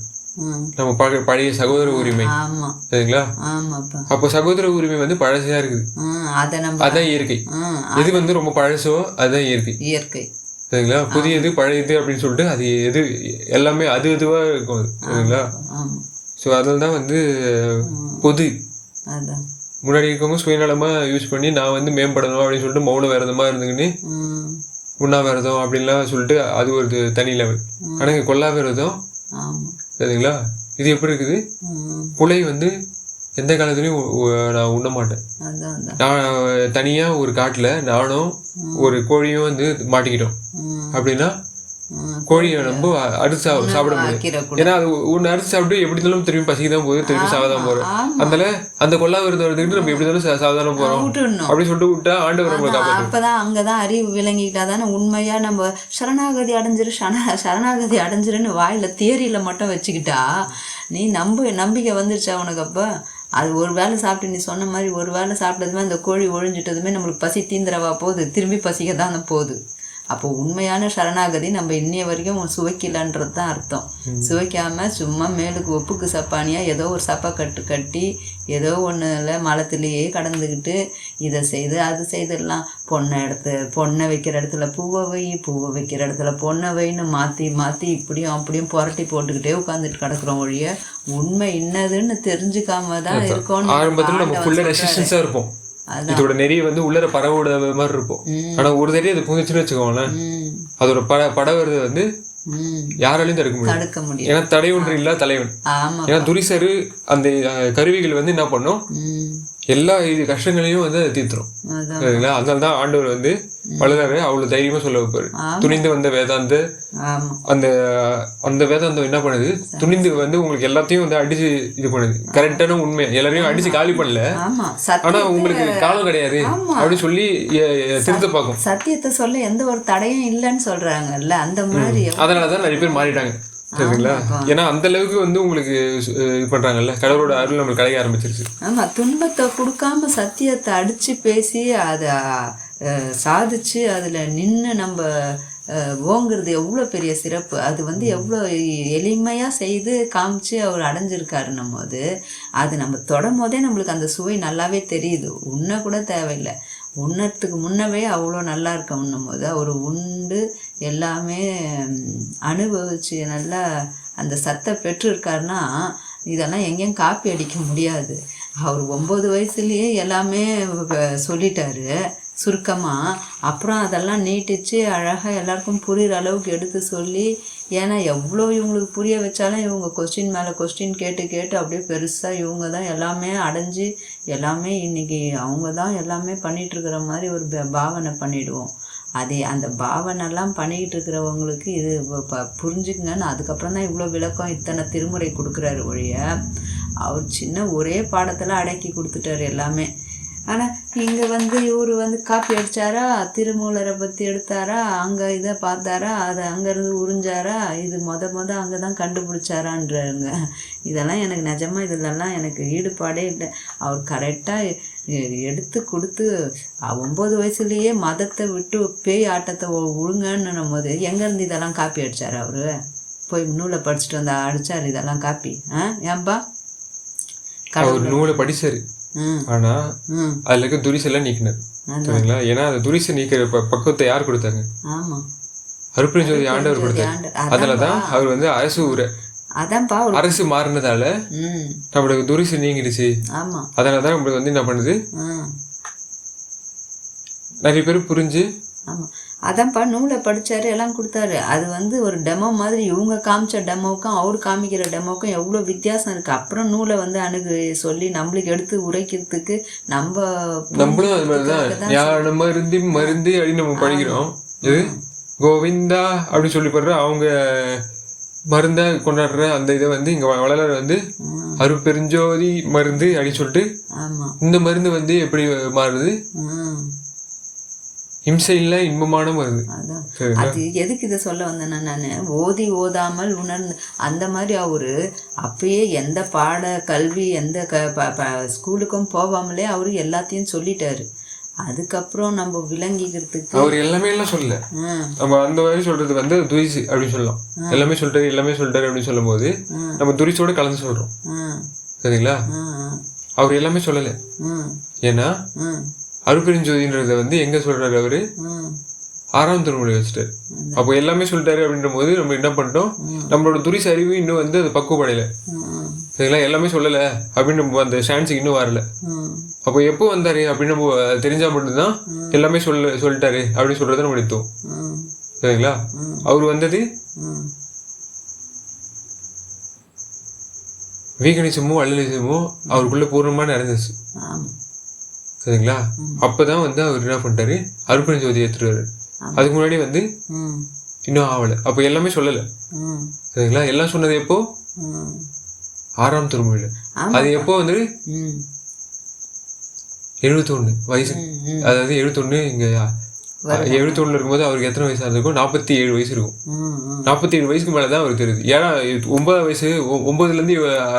நம்ம பழைய சகோதர உரிமை. சரிங்களா? அப்போ சகோதர உரிமை வந்து பழசையா இருக்குது, அதான் இயற்கை. எது வந்து ரொம்ப பழசோ அதுதான் இயற்கை. சரிங்களா? புதியது பழையது அப்படின்னு சொல்லிட்டு அது எது எல்லாமே அது இதுவாக இருக்கும். சரிங்களா? ஸோ அதில் தான் வந்து பொது முன்னாடி இருக்கவங்க சுயநலமாக யூஸ் பண்ணி நான் வந்து மேம்படணும் அப்படின்னு சொல்லிட்டு மௌன விரதமாக இருந்துக்கின்னு உண்ணாவிரதம் அப்படின்லாம் சொல்லிட்டு அது ஒரு தனி லெவல். ஆனால் இங்கே கொல்லா விரதம். சரிங்களா? இது எப்படி இருக்குது, புலை வந்து எந்த காலத்துலையும் நான் உண்ண மாட்டேன். அதான் அதான். நான் தனியாக ஒரு காட்டில் நானும் ஒரு கோழியும் வந்து மாட்டிக்கிட்டோம் அப்படின்னா கோழியை நம்ம அரிசி சாப்பிட முடியும். ஏன்னா அது ஒன்று அரிசி சாப்பிட்டு எப்படி இருந்தாலும் திரும்பி பசிக்கு தான் போகுது, திரும்பி சாவதான் போகிறோம். அதனால அந்த கொல்லா விருது வரதுக்கிட்டு நம்ம எப்படி இருந்தாலும் சாவதானம் போகிறோம் அப்படின்னு சொல்லிட்டு விட்டா ஆண்டவர் நம்மளை காப்பாற்றும். அப்பதான் அங்கதான் அறிவு விளங்கிக்கிட்டா தானே உண்மையா நம்ம சரணாகதி அடைஞ்சிருன்னு வாயில தியரியில மட்டும் வச்சுக்கிட்டா நீ நம்பிக்கை வந்துருச்சா உனக்கு? அப்போ அது ஒரு வேளை சாப்பிட்டு நீ சொன்ன மாதிரி ஒரு வேளை சாப்பிட்டதுமே அந்த கோழி ஒழிஞ்சிட்டதுமே நம்மளுக்கு பசி தீந்திரவா போகுது, திரும்பி பசிக்க தானே போகுது. அப்போ உண்மையான சரணாகதி நம்ம இன்னைய வரைக்கும் சுவைக்கலன்றது தான் அர்த்தம். சுவைக்காமல் சும்மா மேலுக்கு ஒப்புக்கு சப்பானியாக ஏதோ ஒரு சப்பை கட்டி ஏதோ ஒன்றுல மலத்துலேயே கடந்துக்கிட்டு இதை செய்து அது செய்துடலாம். பொண்ணை வைக்கிற இடத்துல பூவை வைக்கிற இடத்துல பொண்ணை வைன்னு மாற்றி இப்படியும் அப்படியும் புரட்டி போட்டுக்கிட்டே உட்காந்துட்டு கிடக்குறோம் ஒழிய உண்மை இன்னதுன்னு தெரிஞ்சுக்காம தான் இருக்கோம். ஆரம்பத்தில் நம்ம ஃபுல்லாக ரெசிஸ்டன்ஸாக இருப்போம். இதோட நெறிய வந்து உள்ளர பறவோட மாதிரி இருக்கும். ஆனா ஒரு தடவை அது புகுந்துச்சுன்னு வச்சுக்கோங்களேன், அதோட படவரது வந்து யாராலையும் தடுக்க முடியும். ஏன்னா தடை ஒன்று இல்ல தலைவன். ஏன்னா துரிசரு அந்த கருவிகள் வந்து என்ன பண்ணும், எல்லா இது கஷ்டங்களையும் வந்து அதை தீர்த்துரும். சரிங்களா? அதனால்தான் ஆண்டவர் வந்து வளராரு அவ்வளவு தைரியமா சொல்ல வைப்பாரு. துணிந்து வந்த வேதாந்த அந்த அந்த வேதாந்தம் என்ன பண்ணுது, துணிந்து வந்து உங்களுக்கு எல்லாத்தையும் வந்து அடிச்சு இது பண்ணுது. கரெக்டான உண்மை எல்லாரையும் அடிச்சு காலி பண்ணல, ஆனா உங்களுக்கு காலம் கிடையாது அப்படின்னு சொல்லி திருத்த பார்க்கும். சத்தியத்தை சொல்ல எந்த ஒரு தடையும் இல்லைன்னு சொல்றாங்கல்ல, அந்த மாதிரி. அதனாலதான் நிறைய பேர் மாறிட்டாங்க. சரிங்களா? ஏன்னா அந்த அளவுக்கு வந்து உங்களுக்கு இது பண்றாங்கல்ல, கடவுளோட அருள் நம்மளுக்கு கிடைக்க ஆரம்பிச்சிருச்சு. ஆமா, துன்பத்தை கொடுக்காம சத்தியத்தை அடிச்சு பேசி அதை சாதிச்சு அதுல நின்று நம்ம ஓங்கிறது எவ்வளோ பெரிய சிறப்பு. அது வந்து எவ்வளோ எளிமையாக செய்து காமிச்சு அவர் அடைஞ்சிருக்காரு. அது நம்ம தொடும் போதே நம்மளுக்கு அந்த சுவை நல்லாவே தெரியுது. உண்ண கூட தேவையில்லை, உண்ணத்துக்கு முன்னவே அவ்வளோ நல்லா இருக்க உண்ணும் போது அவர் உண்டு எல்லாமே அனுபவிச்சு நல்லா அந்த சத்தை பெற்றிருக்காருன்னா இதெல்லாம் எங்கேயும் காப்பி அடிக்க முடியாது. அவர் 9 வயசுலேயே எல்லாமே சொல்லிட்டாரு சுருக்கமாக. அப்புறம் அதெல்லாம் நீட்டிச்சு அழகாக எல்லாருக்கும் புரிகிற அளவுக்கு எடுத்து சொல்லி, ஏன்னா எவ்வளோ இவங்களுக்கு புரிய வச்சாலும் இவங்க கொஸ்டின் மேலே கொஸ்டின் கேட்டு அப்படியே பெருசாக இவங்க தான் எல்லாமே அடைஞ்சு எல்லாமே இன்றைக்கி அவங்க தான் எல்லாமே பண்ணிகிட்ருக்கிற மாதிரி ஒரு பாவனை பண்ணிவிடுவோம். அதே அந்த பாவனைலாம் பண்ணிக்கிட்டு இருக்கிறவங்களுக்கு இது புரிஞ்சுக்குங்கன்னு அதுக்கப்புறம் தான் இவ்வளோ விளக்கம் இத்தனை திருமுறை கொடுக்குறாரு ஒழிய அவர் சின்ன ஒரே பாடத்தில் அடக்கி கொடுத்துட்டாரு எல்லாமே. ஆனால் இங்கே வந்து இவர் வந்து காப்பி அடித்தாரா, திருமூலரை பற்றி எடுத்தாரா, அங்கே இதை பார்த்தாரா, அதை அங்கேருந்து உறிஞ்சாரா, இது மொத அங்கே தான் கண்டுபிடிச்சாரான்றாங்க. இதெல்லாம் எனக்கு நிஜமாக இதிலெல்லாம் எனக்கு ஈடுபாடே இல்லை. அவர் கரெக்டாக எடுத்து கொடுத்து 9 வயசுலேயே மதத்தை விட்டு பேய் ஆட்டத்தை ஒழுங்கன்னு போது எங்கேருந்து இதெல்லாம் காப்பி அடித்தார்? அவர் போய் நூலை படிச்சுட்டு வந்தா அடித்தார் இதெல்லாம் காப்பி? ஏன்பா அவர் நூலை படிச்சாரு, ஆனா அதுல இருக்க துரிசெல்லாம் நீக்கினார். சரிங்களா? ஏன்னா அந்த துரிசை நீக்கிற பக்குவத்தை யார் கொடுத்தாங்க? அருட்பெருஞ்சோதி ஆண்டவர் கொடுத்தாரு. அதனாலதான் அவர் வந்து அரசு மாறினதால நம்மளுக்கு துரிசை நீங்கிடுச்சு. அதனாலதான் நம்மளுக்கு வந்து என்ன பண்ணுது, நிறைய பேர் புரிஞ்சு. அதான்ப்பா நூலை படித்தாரு எல்லாம் கொடுத்தாரு. அது வந்து ஒரு டெமோ மாதிரி. இவங்க காமிச்ச டெமோவுக்கும் அவர் காமிக்கிற டெமோவுக்கும் எவ்வளோ வித்தியாசம் இருக்குது. அப்புறம் நூலை வந்து சொல்லி நம்மளுக்கு எடுத்து உரைக்கிறதுக்கு நம்மளும் அது மாதிரி தான் ஞான மருந்து அப்படின்னு நம்ம படிக்கிறோம். இது கோவிந்தா அப்படின்னு சொல்லி போடுற அவங்க மருந்தை கொண்டாடுற அந்த இதை வந்து இங்கே வளர வந்து அருட்பெருஞ்சோதி மருந்து அப்படின்னு சொல்லிட்டு இந்த மருந்து வந்து எப்படி மாறுது, இம்சை இல்லை இன்பமான மருந்து. அது எதுக்கு இதை சொல்ல வந்தேன்னா, நான் ஓதாமல் உணர்ந்து அந்த மாதிரி அவரு அப்பயே எந்த பாட கல்வி எந்த ஸ்கூலுக்கும் போகாமலே அவரு எல்லாத்தையும் சொல்லிட்டாரு. அதுக்கப்புறம் நம்ம விளங்கிக்கிறதுக்கு அவர் எல்லாமே எல்லாம் சொல்லல. நம்ம அந்த மாதிரி சொல்றது வந்து துரிசு அப்படின்னு சொல்லலாம். எல்லாமே சொல்லிட்டாரு அப்படின்னு சொல்லும் போது நம்ம துரிசோட கலந்து சொல்றோம். சரிங்களா? அவர் எல்லாமே சொல்லல. ஏன்னா அருட்பெருஞ்சோதின்றத வந்து எங்க சொல்றாரு அவரு, 6ஆம் திருமுறை வச்சுட்டாரு. அப்போ எல்லாமே சொல்லிட்டாரு அப்படின்ற போது நம்ம என்ன பண்ணிட்டோம், நம்மளோட துரிசு அறிவு இன்னும் வந்து அது பக்குவப்படையில. சரிங்களா? எல்லாமே சொல்லல அப்படின்னு அந்த ஸ்டான்ஸுக்கு இன்னும் வரல. அப்போ எப்போ வந்தாரு அப்படின்னு நம்ம தெரிஞ்சா மட்டும்தான் எல்லாமே சொல்லிட்டாரு அப்படின்னு சொல்றத நம்ம எடுத்தோம். சரிங்களா? அவர் வந்தது வீகனிசமும் அல்லலிசமும் அவருக்குள்ள பூர்ணமாக நடந்துச்சு. ஆமாம். சரிங்களா? அப்போதான் வந்து அவர் என்ன பண்ணிட்டாரு, அருட்பெரும் ஜோதி ஏற்றுறாரு. அதுக்கு முன்னாடி வந்து இன்னும் ஆகலை. அப்போ எல்லாமே சொல்லலை. சரிங்களா? எல்லாம் சொன்னது எப்போ? 6ஆம் திருமுறையில். அது எப்போ வந்து 71 வயசு. அதாவது 71 இங்கே 71 இருக்கும்போது அவருக்கு எத்தனை வயசு இருந்திருக்கும்? 47 வயசு இருக்கும். 47 வயசுக்கு மேலே தான் அவருக்கு தெரியுது. ஏன்னா 9 வயசு 9லேருந்து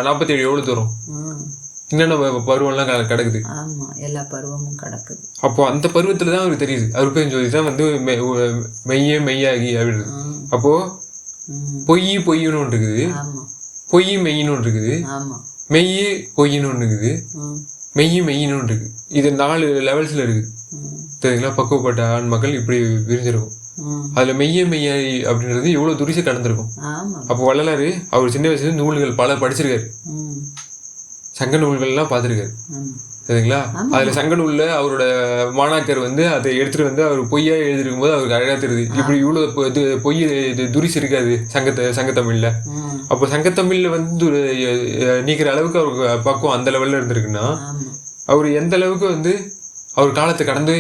47 எவ்வளோ தூரம்? என்னென்ன பருவம்லாம் கிடக்குது. ஆமாம், எல்லா பருவமும் கிடக்குது. அப்போ அந்த பருவத்தில் தான் அவருக்கு தெரியுது அருட்பெரும் ஜோதி தான் வந்து மெய்யே மெய்யாகி அப்படின்றது. அப்போ பொய்ன்னு ஒன்று இருக்குது, பொய் மெய்யின்னு ஒன்று இருக்குது, மெய்யே பொய்ன்னு ஒன்று இருக்குது, மெய்யின்னு ஒன்று இருக்குது. இது 4 லெவல்ஸில் இருக்குது. சரிங்களா? பக்குவப்பட்ட ஆண் மக்கள் இப்படி விரிஞ்சிருக்கும். அதில் மெய்யே மெய்யாகி அப்படின்றது இவ்வளோ துரிசை கடந்திருக்கும். அப்போ வள்ளலார் அவர் சின்ன வயசுல நூல்கள் பல படிச்சிருக்காரு, சங்க நூல்கள்லாம் பார்த்துருக்காரு. சரிங்களா? அதில் சங்க நூலில் அவரோட மாணாக்கர் வந்து அதை எடுத்துகிட்டு வந்து அவர் பொய்யா எழுதிருக்கும் போது அவருக்கு அழகாக தெரியுது, இப்படி இவ்வளோ இது பொய் இது துரிசு இருக்காது சங்கத்தமிழில். அப்போ சங்கத்தமிழில் வந்து நீக்கிற அளவுக்கு அவருக்கு பக்குவம் அந்த லெவலில் இருந்திருக்குன்னா, அவர் எந்த அளவுக்கு வந்து அவர் காலத்தை கடந்து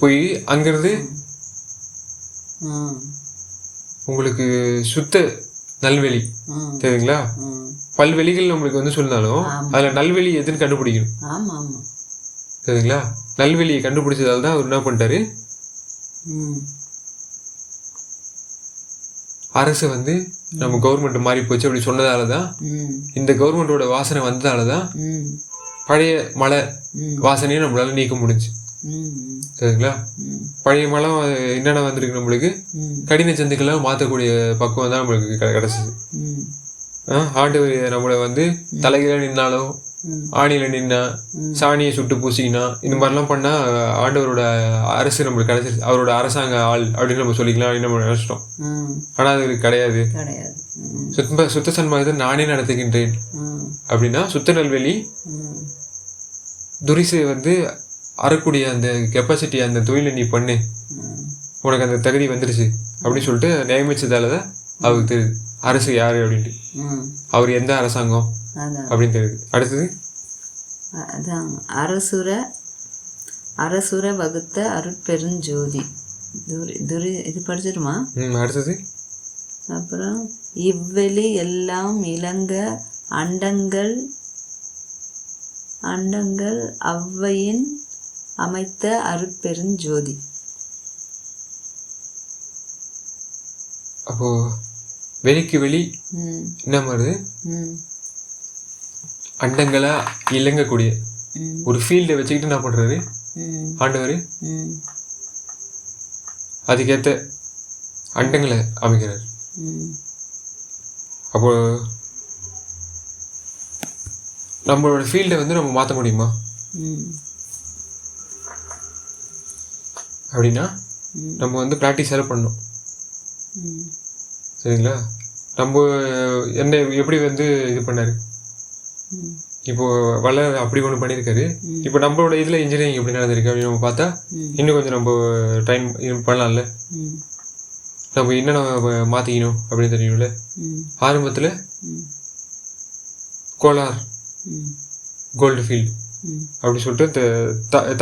போய் அங்கிருந்து உங்களுக்கு சுத்த நல்வெளி. சரிங்களா? பல்வெளிகள் நம்மளுக்கு வந்து சொன்னாலும் அதில் நல்வெளி எதுன்னு கண்டுபிடிக்கணும். சரிங்களா? நல்வெளியை கண்டுபிடிச்சதால தான் அவர் என்ன பண்ணிட்டாரு, அரசு வந்து நம்ம கவர்மெண்ட் மாறி போச்சு அப்படி சொன்னதால தான், இந்த கவர்மெண்டோட வாசனை வந்ததால தான் பழைய மலை வாசனையை நம்மளால நீக்க முடிஞ்சு. சரிங்களா? பழைய மலை என்னென்ன வந்திருக்கு, நம்மளுக்கு கடின சந்துக்கெல்லாம் மாற்றக்கூடிய பக்குவம் தான் நம்மளுக்கு கிடச்சிது. ஆண்டவர் நம்மளை வந்து தலைகீழ நின்னாலும் ஆணியில் நின்னா சாணியை சுட்டு பூசிக்கினா இந்த மாதிரிலாம் பண்ணால் ஆண்டவரோட அரசு நம்மளுக்கு கிடைச்சிருச்சு, அவரோட அரசாங்க ஆள் அப்படின்னு நம்ம சொல்லிக்கலாம் அப்படின்னு நம்ம நினச்சிட்டோம். ஆனால் அது கிடையாது. சுத்த சன்மார்க்கத்தை நானே நடத்துகின்றேன் அப்படின்னா சுத்த நல்வெளி துரிசை வந்து அறக்கூடிய அந்த கெப்பாசிட்டி, அந்த தொழிலை நீ பண்ணு, உனக்கு அந்த தகுதி வந்துருச்சு அப்படின்னு சொல்லிட்டு நியமிச்சதால தான் அவருக்கு தெரியுது அரசு யாரு அப்படின்ட்டு, அவர் எந்த அரசாங்கம் அப்படின்னு தெரியுது. அடுத்தது அதான் அரசுர வகுத்த அருட்பெருஞ்சோதி இது படிச்சிருமா? அடுத்தது அப்புறம் இவ்வெளி எல்லாம் இளங்க அண்டங்கள் அவ்வையின் அமைத்த அருட்பெருஞ்சோதி. அப்போ வெளிக்கு வெளி என்ன வருது, அண்டங்களா இலங்கக்கூடிய ஒரு ஃபீல்டை வச்சுக்கிட்டு என்ன பண்றாரு ஆண்டவர், அதுக்கேற்ற அண்டங்களை அமைக்கிறார். அப்போ நம்மளோட ஃபீல்டை வந்து நம்ம மாற்ற முடியுமா அப்படின்னா நம்ம வந்து ப்ராக்டிஸ் எல்லாம் பண்ணணும். சரிங்களா? நம்ம என்ன எப்படி வந்து இது பண்ணாரு, இப்போது வள்ளலார் அப்படி ஒன்று பண்ணியிருக்காரு. இப்போ நம்மளோட இதில் இன்ஜினியரிங் எப்படி நடந்திருக்கு அப்படின்னு நம்ம பார்த்தா இன்னும் கொஞ்சம் நம்ம டைம் பண்ணலாம்ல, நம்ம என்னென்ன மாற்றிக்கணும் அப்படின்னு தெரியணும்ல. ஆரம்பத்தில் கோலார் கோல்டு ஃபீல்டு அப்படி சொல்லிட்டு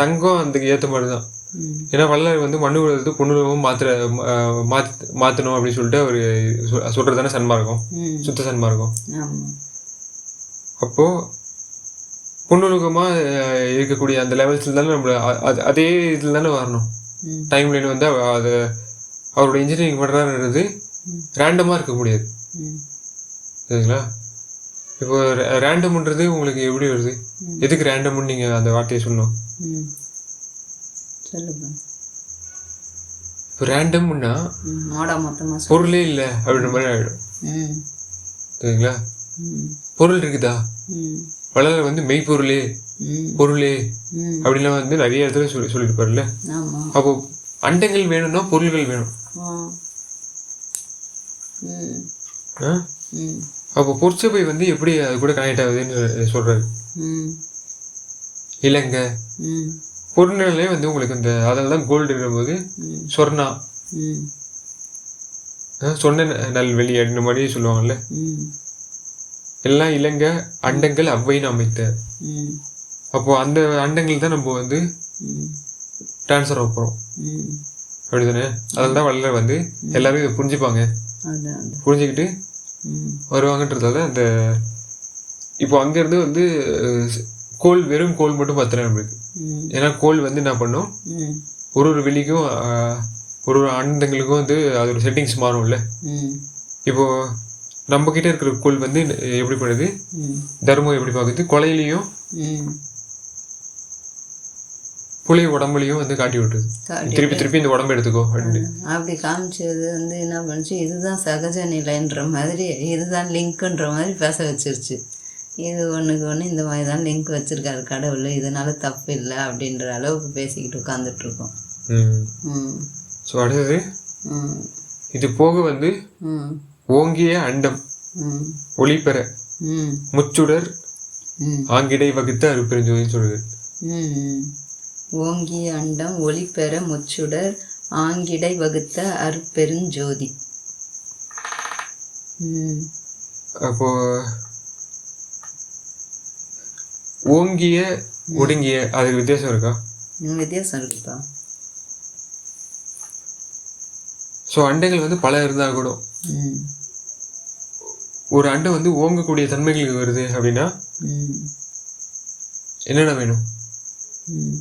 தங்கம் அதுக்கு ஏற்ற மாதிரி தான். ஏன்னா வள்ளலார் வந்து மண்ணு விழுது பொண்ணுலகம் மாற்றணும் அப்படின்னு சொல்லிட்டு அவர் சொல்கிறது தானே சன்மார்க்கம், சுத்த சன்மார்க்கம். அப்போது பொண்ணுலகமாக இருக்கக்கூடிய அந்த லெவல்ஸில் தானே நம்மளை அதே இதில் தானே வரணும். டைம் லைன் வந்து அது அவரோட இன்ஜினியரிங் பண்ணுறாருன்றது ரேண்டமாக இருக்க முடியாது. சரிங்களா? இப்போ ரேண்டம்ன்றது உங்களுக்கு எப்படி வருது, எதுக்கு ரேண்டம்னு நீங்கள் அந்த வார்த்தையை சொல்லணும். இப்போ ரேண்டம்னா பொருளே இல்லை அப்படின்ற மாதிரி ஆகிடும். சரிங்களா? பொருள் இருக்குதா, வள்ளலார் வந்து மெய்ப்பொருளே பொருளே அப்படின்லாம் வந்து நிறைய இடத்துல சொல்லியிருப்பாருல்ல. அப்போ அண்டங்கள் வேணும்னா பொருள்கள் வேணும். அப்போ பொற்சபை வந்து எப்படி அது கூட கனெக்ட் ஆகுதுன்னு சொல்றாரு. இலங்க பொருள்களே வந்து உங்களுக்கு இந்த அதில் தான் கோல்டுன்ற போது சொர்ணா சொன்ன நல்வெளி அப்படின்ற மாதிரி சொல்லுவாங்கல்ல. எல்லாம் இலங்க அண்டங்கள் அவ்வைன்னு அமைத்த. ம் அப்போது அந்த அண்டங்கள் தான் நம்ம வந்து ம் ட்ரான்ஸ்ஃபர் ஆக போகிறோம். ம் அப்படி தானே? அதில் தான் வள்ளலார் வந்து எல்லாரும் இதை புரிஞ்சுப்பாங்க, அதான் அதான். புரிஞ்சுக்கிட்டு ம் வருவாங்கன்றதால அந்த இப்போ அங்கேருந்து வந்து கோல் வெறும் கோல் மட்டும் பத்தல நம்மளுக்கு. ம் ஏன்னா கோல் வந்து என்ன பண்ணோம், ம் ஒரு ஒரு வெளிக்கும் ஒரு ஒரு அண்டங்களுக்கும் வந்து அதோட செட்டிங்ஸ் மாறும்ல. ம் இப்போது நம்மக்கிட்ட இருக்கிற கோல் வந்து எப்படி பண்ணுது, ம் தர்மம் எப்படி பார்க்குது, கொலையிலையும் ம் புளிய உடம்புலையும் வந்து காட்டி விட்டுது. திருப்பி திருப்பி இந்த உடம்பு எடுத்துக்கோ அப்படின்னு. அப்படி காமிச்சது வந்து என்ன பண்ணுச்சு, இதுதான் சகஜ நிலைன்ற மாதிரி, இதுதான் லிங்க்குன்ற மாதிரி பேச வச்சிருச்சு. இது ஒன்றுக்கு ஒன்று இந்த மாதிரி தான் லிங்க் வச்சுருக்காரு கடவுள், இதனால தப்பு இல்லை அப்படின்ற அளவுக்கு பேசிக்கிட்டு உட்காந்துட்ருக்கோம். ம் ஸோ அடுத்தது ம் இது போக வந்து ம் ஓங்கிய அண்டம் ம் ஒளிபெற ம் முச்சுடர் ம் ஆங்கிடை வகுத்த அருப்பெருஞ்சோதின்னு சொல்லுது. ம் ஓங்கிய அண்டம் ஒளிபெற முச்சுடர் ஆங்கிடை வகுத்த அருட்பெருஞ்சோதி. ம் அப்போ ஓங்கிய ஒடுங்கிய அதுக்கு வித்தியாசம் இருக்கா? வித்தியாசம் இருக்குப்பா. ஸோ அண்டங்கள் வந்து பல இருந்தால் கூட ம் ஒரு அண்டம் வந்து ஓங்கக்கூடிய தன்மைகளுக்கு வருது அப்படின்னா ம் என்னென்ன வேணும்? ம்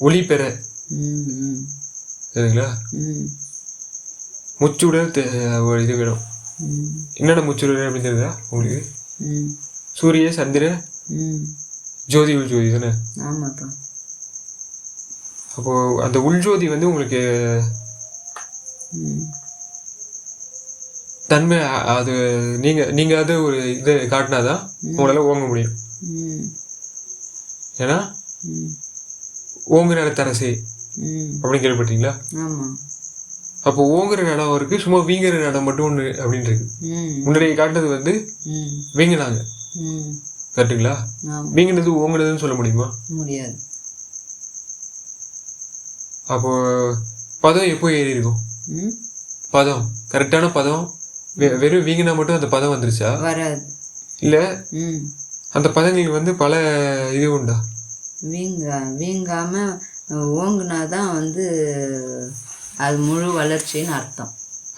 ஒளி பெற ம் ம் சரிங்களா, ம் முச்சுடர் ஒரு இது வேணும். ம் என்னென்ன முச்சுடர் அப்படின்னு தெரியுதா உங்களுக்கு? ம் சூரிய சந்திர ம் ஜோதி உள்ஜோதி தானே? ஆமாப்பா. அப்போது அந்த உள்ஜோதி வந்து உங்களுக்கு ம் தன்மை அது நீங்கள் அது ஒரு இதை காட்டினாதான் உங்களால் ஓங்க முடியும். ம் ஏன்னா ம் ஓங்குற இடத்தரசே ம் அப்படின்னு கேள்விப்பட்டீங்களா? ஆமாம். அப்போ ஓங்குற இடம் இருக்குது, சும்மா வீங்குற இடம் மட்டும் ஒன்று அப்படின்னு இருக்கு. ம் முன்னாடி காட்டினது வந்து ம் வீங்கினாங்க, ம் கரெக்டுங்களா? ஆமாம். வீங்கினது ஓங்குனதுன்னு சொல்ல முடியுமா? முடியாது. அப்போ பதம் எப்போ ஏறி இருக்கும்? ம் பதம் கரெக்டான பதம் வெறும் வீங்கினா மட்டும் அந்த பதம் வந்துருச்சா? வராது. இல்லை ம் அந்த பதங்களுக்கு வந்து பல இது உண்டா? வீங்காமல் ஓங்குனா தான் வந்து அது முழு வளர்ச்சின்னு அர்த்தம்.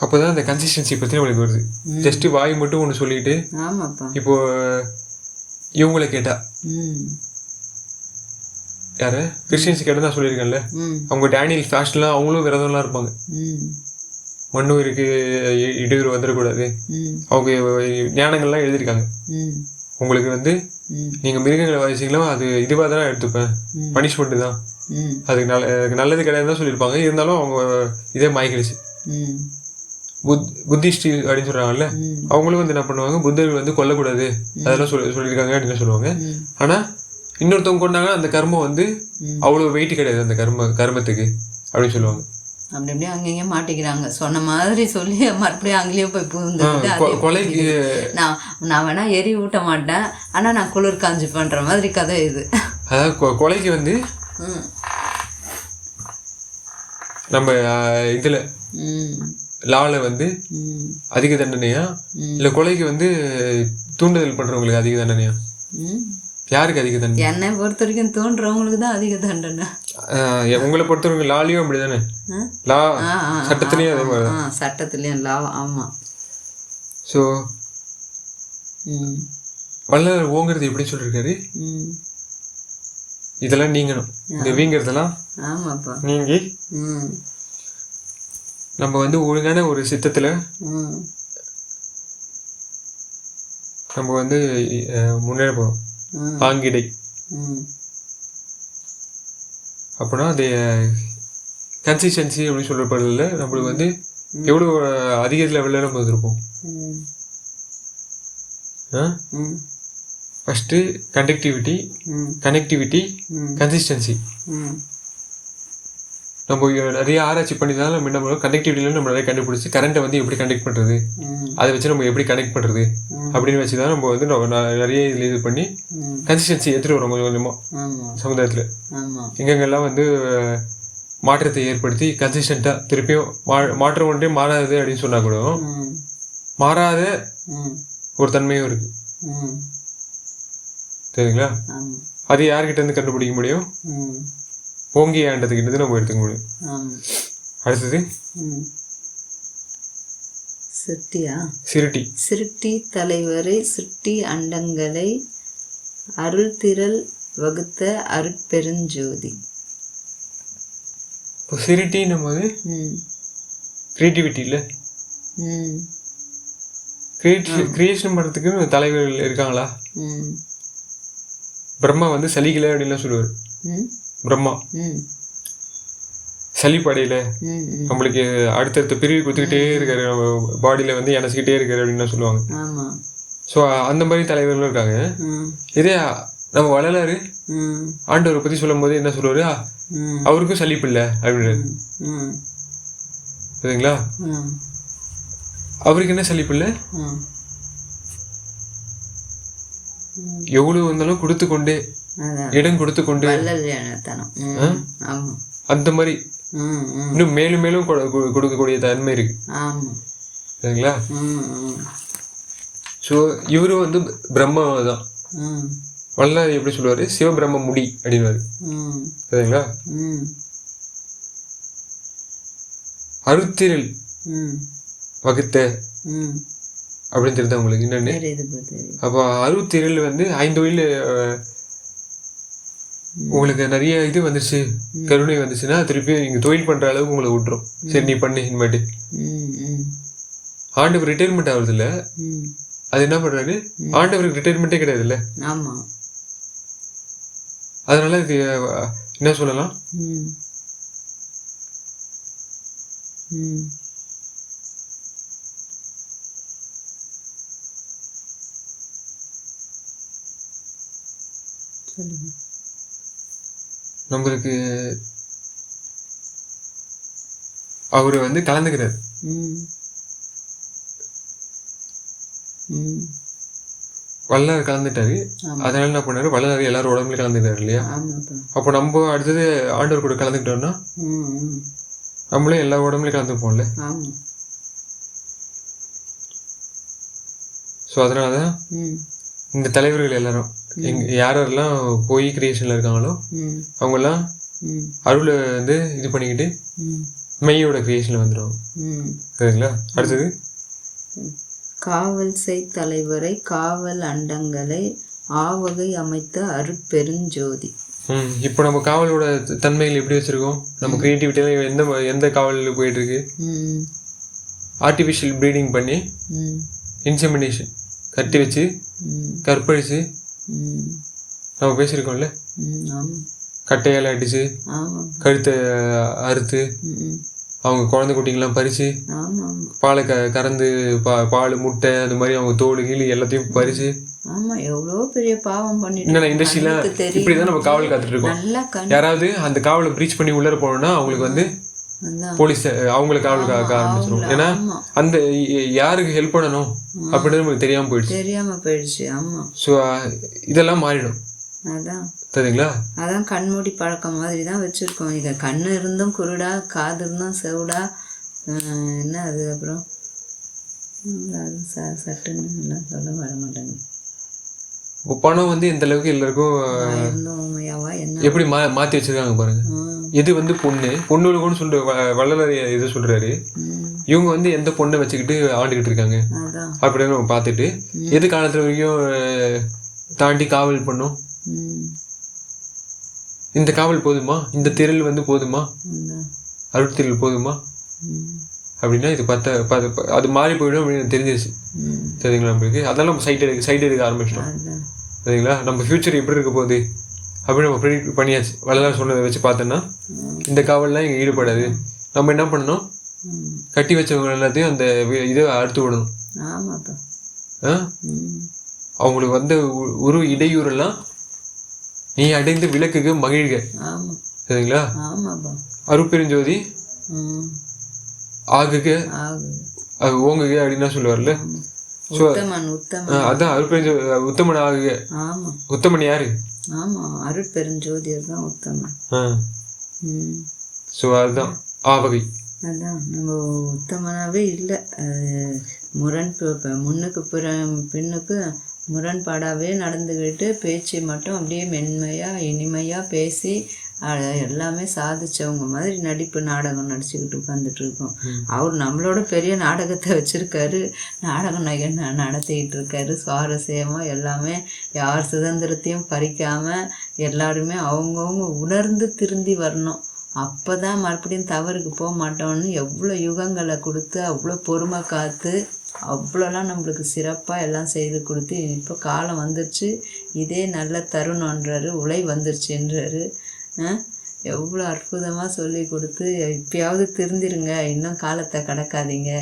அப்போ தான் அந்த கன்சிஸ்டன்சி பற்றி நம்மளுக்கு வருது. ஜஸ்ட்டு வாய் மட்டும் ஒன்று சொல்லிட்டு ஆமாப்பா. இப்போது இவங்கள கேட்டா ம் யாரு கிறிஸ்டியன்ஸ் கேட்டால் தான் சொல்லியிருக்கேன்ல, ம் அவங்க டேனியல் ஃபாஸ்ட்லாம் அவங்களும் விரதம்லாம் இருப்பாங்க. ம் மண்ணுயிருக்கு இடையூறு வந்துடக்கூடாது, ம் அவங்க ஞானங்கள்லாம் எழுதியிருக்காங்க. ம் உங்களுக்கு வந்து ம் நீங்கள் மிருகங்களை வாசிங்களோ அது இதுவாக தான் எடுத்துப்பேன், பனிஷ்மெண்ட்டு தான், ம் அதுக்கு நல்லது கிடையாது தான் சொல்லியிருப்பாங்க. இருந்தாலும் அவங்க இதே மாய்க்கிடுச்சு. ம் புத்திஸ்ட் அப்படின்னு சொல்கிறாங்கல்ல, அவங்களும் வந்து என்ன பண்ணுவாங்க, புத்தர்கள் வந்து கொல்லக்கூடாது அதெல்லாம் சொல்லியிருக்காங்க அப்படின்னு சொல்லுவாங்க. ஆனால் இன்னொருத்தவங்க கொண்டாங்கன்னா அந்த கர்மம் வந்து அவ்வளோ வெயிட் கிடையாது அந்த கர்மத்துக்கு அப்படின்னு சொல்லுவாங்க. அப்படி அப்படியே அங்கேயே மாட்டிக்கிறாங்க. சொன்ன மாதிரி சொல்லி மறுபடியும் அங்கேயே போய் பூந்துக்கிட்டு கொலைக்கு நான் வேணா எரி ஊட்ட மாட்டேன், ஆனால் நான் குளிர் காஞ்சி பண்ணுற மாதிரி கதை இது. அதாவது கொலைக்கு வந்து நம்ம இதில் லாவில் வந்து அதிக தண்டனையா, இல்லை கொலைக்கு வந்து தூண்டுதல் பண்ணுறவங்களுக்கு அதிக தண்டனையா? யாருக்கு அதிக தண்டனை? என்னை பொறுத்த வரைக்கும் தோன்றவங்களுக்கு தான் அதிக தண்டனை. உங்களை பொறுத்தவரைக்கும் லாலையும் அப்படி தானே? லா சட்டத்துலேயும் அதே மாதிரி தான். சட்டத்துலேயும் லா. ஆமாம். ஸோ வள்ளலார் ஓங்கிறது எப்படி சொல்லியிருக்காரு, இதெல்லாம் நீங்கணும், இந்த வீங்கிறதெல்லாம் ஆமாப்பா நீங்கி நம்ம வந்து ஒழுங்கான ஒரு சித்தத்தில் நம்ம வந்து முன்னேற போகிறோம். ஆங்கிடை அப்படின்னா அது கன்சிஸ்டன்சி அப்படின்னு சொல்கிறப்பதில் நம்மளுக்கு வந்து எவ்வளோ அதிக லெவலில் நம்ம வந்துருப்போம். First connectivity consistency. நம்ம நிறைய ஆராய்ச்சி பண்ணி தான் நம்ம என்ன பண்ணுவோம், கனெக்டிவிட்டியில் நம்ம நிறைய கண்டுபிடிச்சி கரண்ட்டை வந்து எப்படி கனெக்ட் பண்ணுறது, அதை வச்சு நம்ம எப்படி கனெக்ட் பண்ணுறது அப்படின்னு வச்சு தான் நம்ம வந்து நிறைய இதில் இது பண்ணி கன்சிஸ்டன்சி எடுத்துகிட்டு வரோம் கொஞ்சம் கொஞ்சமாக சமுதாயத்தில். எங்கெங்கெல்லாம் வந்து மாற்றத்தை ஏற்படுத்தி கன்சிஸ்டண்ட்டாக திருப்பியும் மாற்றம் ஒன்றே மாறாது அப்படின்னு சொன்னால் கூட மாறாத ஒரு தன்மையும் இருக்குது. ம் சரிங்களா? ஆமாம். அது யார்கிட்ட இருந்து கண்டுபிடிக்க முடியும்? ம் ஓங்கி ஆண்டதுக்கிட்ட இருந்து நம்ம எடுத்துக்க முடியும். ஆமாம். அடுத்தது ம் சிருட்டியா? சிருட்டி. சிருட்டி தலைவரை சிருட்டி அண்டங்களை அருள் திரள் வகுத்த அருட்பெருஞ்சோதி. இப்போ சிருட்டின்னும் போது ம் கிரியேட்டிவிட்டி இல்லை, ம் கிரியேஷன் பண்ணுறதுக்கு தலைவர்கள் இருக்காங்களா? ம் பிரம்மா வந்து சலிக்கலை அப்படின்லாம் சொல்லுவார். ம் பிரம்மா ம் சளிப்படையில் ம் ம் நம்மளுக்கு அடுத்தடுத்த பிரிவு கொடுத்துக்கிட்டே இருக்காரு, நம்ம பாடியில் வந்து இணைச்சிக்கிட்டே இருக்காரு அப்படின்னு சொல்லுவாங்க. ஆமாம். ஸோ அந்த மாதிரி தலைவர்களும் இருக்காங்க. ம் இதே நம்ம வள்ளலார் ம் ஆண்டவரை பற்றி சொல்லும் போது என்ன சொல்லுவார்? ம் அவருக்கும் சலிப்பு இல்லை அப்படின்னு. ம் சரிங்களா? ம் அவருக்கு என்ன சலிப்பு இல்லை? ம் எவ்வளவு வந்தாலும் கொடுத்து கொண்டே, அதான் இடம் கொடுத்து கொண்டே, வள்ளல் ஞானத்தனம். ஆமாம். அந்த மாதிரி ம் ம் இன்னும் மேலும் மேலும் கொடுக்கக்கூடிய தன்மை இருக்கு. ஆமாம். சரிங்களா? ம் ம் ஸோ இவரும் வந்து பிரம்மா தான். ம் வள்ளலார் எப்படி சொல்லுவார்? சிவபிரம்ம முடி அப்படின்வாரு. ம் சரிங்களா? ம் அருத்திரல் ம் வகுத்த ம் அப்படின்னு தெரியுது உங்களுக்கு என்னன்னு? தெரியுது தெரியுது. அப்போ அருத்திரல் வந்து 5 தொழில் உங்களுக்கு நிறைய இது வந்துருச்சு, கருணை வந்துச்சுன்னா திருப்பி நீங்கள் தொழில் பண்ணுற அளவுக்கு உங்களை விட்டுரும். சரி நீ பண்ணு இனிமேட்டு. ம் ம் ஆண்டவர் ரிட்டையர்மெண்ட் ஆகுறது இல்லை, ம் அது என்ன பண்ணுறாரு? ஆண்டவருக்கு ரிட்டையர்மெண்ட்டே கிடையாது இல்லை. ஆமாம். அதனால இது என்ன சொல்லலாம்? ம் ம் சொல்லுங்க. நம்மளுக்கு அவர் வந்து கலந்துக்கிறார். ம் ம் வள்ளலார் கலந்துட்டாரு. ஆமாம். அதனால என்ன பண்ணாரு? வள்ளலார் எல்லாரும் உடம்புல கலந்துட்டாரு இல்லையா? ஆமாப்பா. அப்போ நம்ம அடுத்தது ஆண்டவர் கூட கலந்துக்கிட்டோம்னா ம் ம் நம்மளும் எல்லா உடம்புலையும் கலந்துப்போம்ல. ஆமாம். ஸோ அதனால தான் ம் இந்த தலைவர்கள் எல்லாரும் யாரெல்லாம் போய் கிரியேஷனில் இருக்காங்களோ ம் அவங்கெல்லாம் ம் அருளை வந்து இது பண்ணிக்கிட்டு ம் மெய்யோட கிரியேஷனில் வந்துடும். ம் சரிங்களா? அடுத்தது காவல் செய் தலைவரை காவல் அண்டங்களை ஆவகை அமைத்த அருட்பெருஞ்சோதி. இப்போ நம்ம காவலோட தன்மைகள் எப்படி வச்சுருக்கோம்? நம்ம க்ரியேட்டிவிட்டியில் எந்த காவலில் போயிட்டுருக்கு? ம் ஆர்டிஃபிஷியல் ப்ரீடிங் பண்ணி ம் இன்செமினேஷன் கட்டி வச்சு ம் கற்பழிச்சு ம் நம்ம பேசியிருக்கோம்ல. ம் ஆமாம். கட்டையால் அடித்து ஆமாம். கழுத்தை அறுத்து ம் அவங்க குழந்தை குட்டிங்கெல்லாம் பறித்து ஆமாம். பாலை கறந்து பால் முட்டை அந்த மாதிரி அவங்க தோல் கீழி எல்லாத்தையும் பறித்து. ஆமாம். எவ்வளோ பெரிய பாவம் பண்ணிட்டு என்னென்ன இண்டஸ்ட்ரியில் இப்படி தான் நம்ம காவல் காத்துட்டு இருக்கோம். நல்லா யாராவது அந்த காவலை ப்ரீச் பண்ணி உள்ளே போனோம்னா அவங்களுக்கு வந்து அதான் போலீஸ் அவங்களுக்கு காவல் காக்க ஆரம்பிச்சிடும். ஏன்னா அந்த யாருக்கு ஹெல்ப் பண்ணணும் அப்படின்னு நமக்கு தெரியாமல் போயிடுச்சு. தெரியாமல் போயிடுச்சு. ஆமாம். ஸோ இதெல்லாம் மாறிடும். அதான் சரிங்களா? அதான் கண்மூடி பழக்கம் மாதிரி தான் வச்சுருக்கோம். இதை கண் இருந்தும் குருடா, காது இருந்தும் செவிடா, என்ன அது அப்புறம் அது சட்டுன்னு எல்லாம் சொல்ல வர மாட்டேங்க. பணம் வந்து எந்த அளவுக்கு எல்லாருக்கும் இருந்தும் உண்மையாவா என்ன எப்படி மாற்றி வச்சிருக்காங்க பாருங்க. எது வந்து பொண்ணுகளுக்குன்னு சொல்லிட்டு வள்ளலார் இது சொல்றாரு. இவங்க வந்து எந்த பொண்ணை வச்சுக்கிட்டு ஆண்டுகிட்டு இருக்காங்க அதான் அப்படின்னு நம்ம பார்த்துட்டு எது காலத்துல வரைக்கும் தாண்டி காவல் பண்ணும். இந்த காவல் போதுமா? இந்த திரள் வந்து போதுமா? அருட்திரள் போதுமா? அப்படின்னா இது அது மாறி போயிடும் அப்படின்னு தெரிஞ்சிருச்சு. சரிங்களா? நம்மளுக்கு அதெல்லாம் நம்ம சைட் எடுக்க ஆரம்பிச்சிட்டோம். சரிங்களா? நம்ம ஃபியூச்சர் எப்படி இருக்க போகுது அப்படின்னு நம்ம ப்ரெடிக்ட் பண்ணியாச்சு. வள்ளலார் சொன்னதை வச்சு பார்த்தோன்னா இந்த காவல்லாம் இங்கே ஈடுபடாது. நம்ம என்ன பண்ணணும்? கட்டி வச்சவங்க எல்லாத்தையும் அந்த இதை அறுத்து விடணும். அவங்களுக்கு வந்து ஒரு இடையூறெல்லாம் நீ அடைந்து விளக்குக மகிழ்க. சரிங்களா? அருட்பெருஞ்சோதி ஆகுக ஓங்குக அப்படின்னா சொல்லுவார்ல. ஸோ அதான் அருட்பெருஞ்சோதி உத்தமன் ஆகுக. உத்தமன் யாரு? அருட்பெருஞ்சோதியர் தான் உத்தமன். ஸோ அதுதான் ஆவகை. அதான் நம்ம உத்தமனாகவே இல்லை. முன்னுக்கு பின்னுக்கு முரண்பாடாகவே நடந்துக்கிட்டு பேச்சு மட்டும் அப்படியே மென்மையாக இனிமையாக பேசி எல்லாமே சாதிச்சவங்க மாதிரி நடிப்பு நாடகம் நடிச்சுக்கிட்டு உட்காந்துட்டு இருக்கோம். அவர் நம்மளோட பெரிய நாடகத்தை வச்சுருக்காரு, நாடகம் நடத்திக்கிட்டு இருக்காரு சுவாரஸ்யமாக. எல்லாமே யார் சுதந்திரத்தையும் பறிக்காமல் எல்லாருமே அவங்கவுங்க உணர்ந்து திருந்தி வரணும். அப்போ தான் மறுபடியும் தவறுக்கு போக மாட்டோம்னு எவ்வளோ யுகங்களை கொடுத்து அவ்வளோ பொறுமை காத்து அவ்வளோலாம் நம்மளுக்கு சிறப்பாக எல்லாம் செய்து கொடுத்து இப்போ காலம் வந்துருச்சு, இதே நல்ல தருணன்றாரு, உலை வந்துருச்சுன்றாரு. எவ்வளோ அற்புதமாக சொல்லி கொடுத்து இப்பயாவது திருந்திருங்க, இன்னும் காலத்தை கடக்காதீங்க,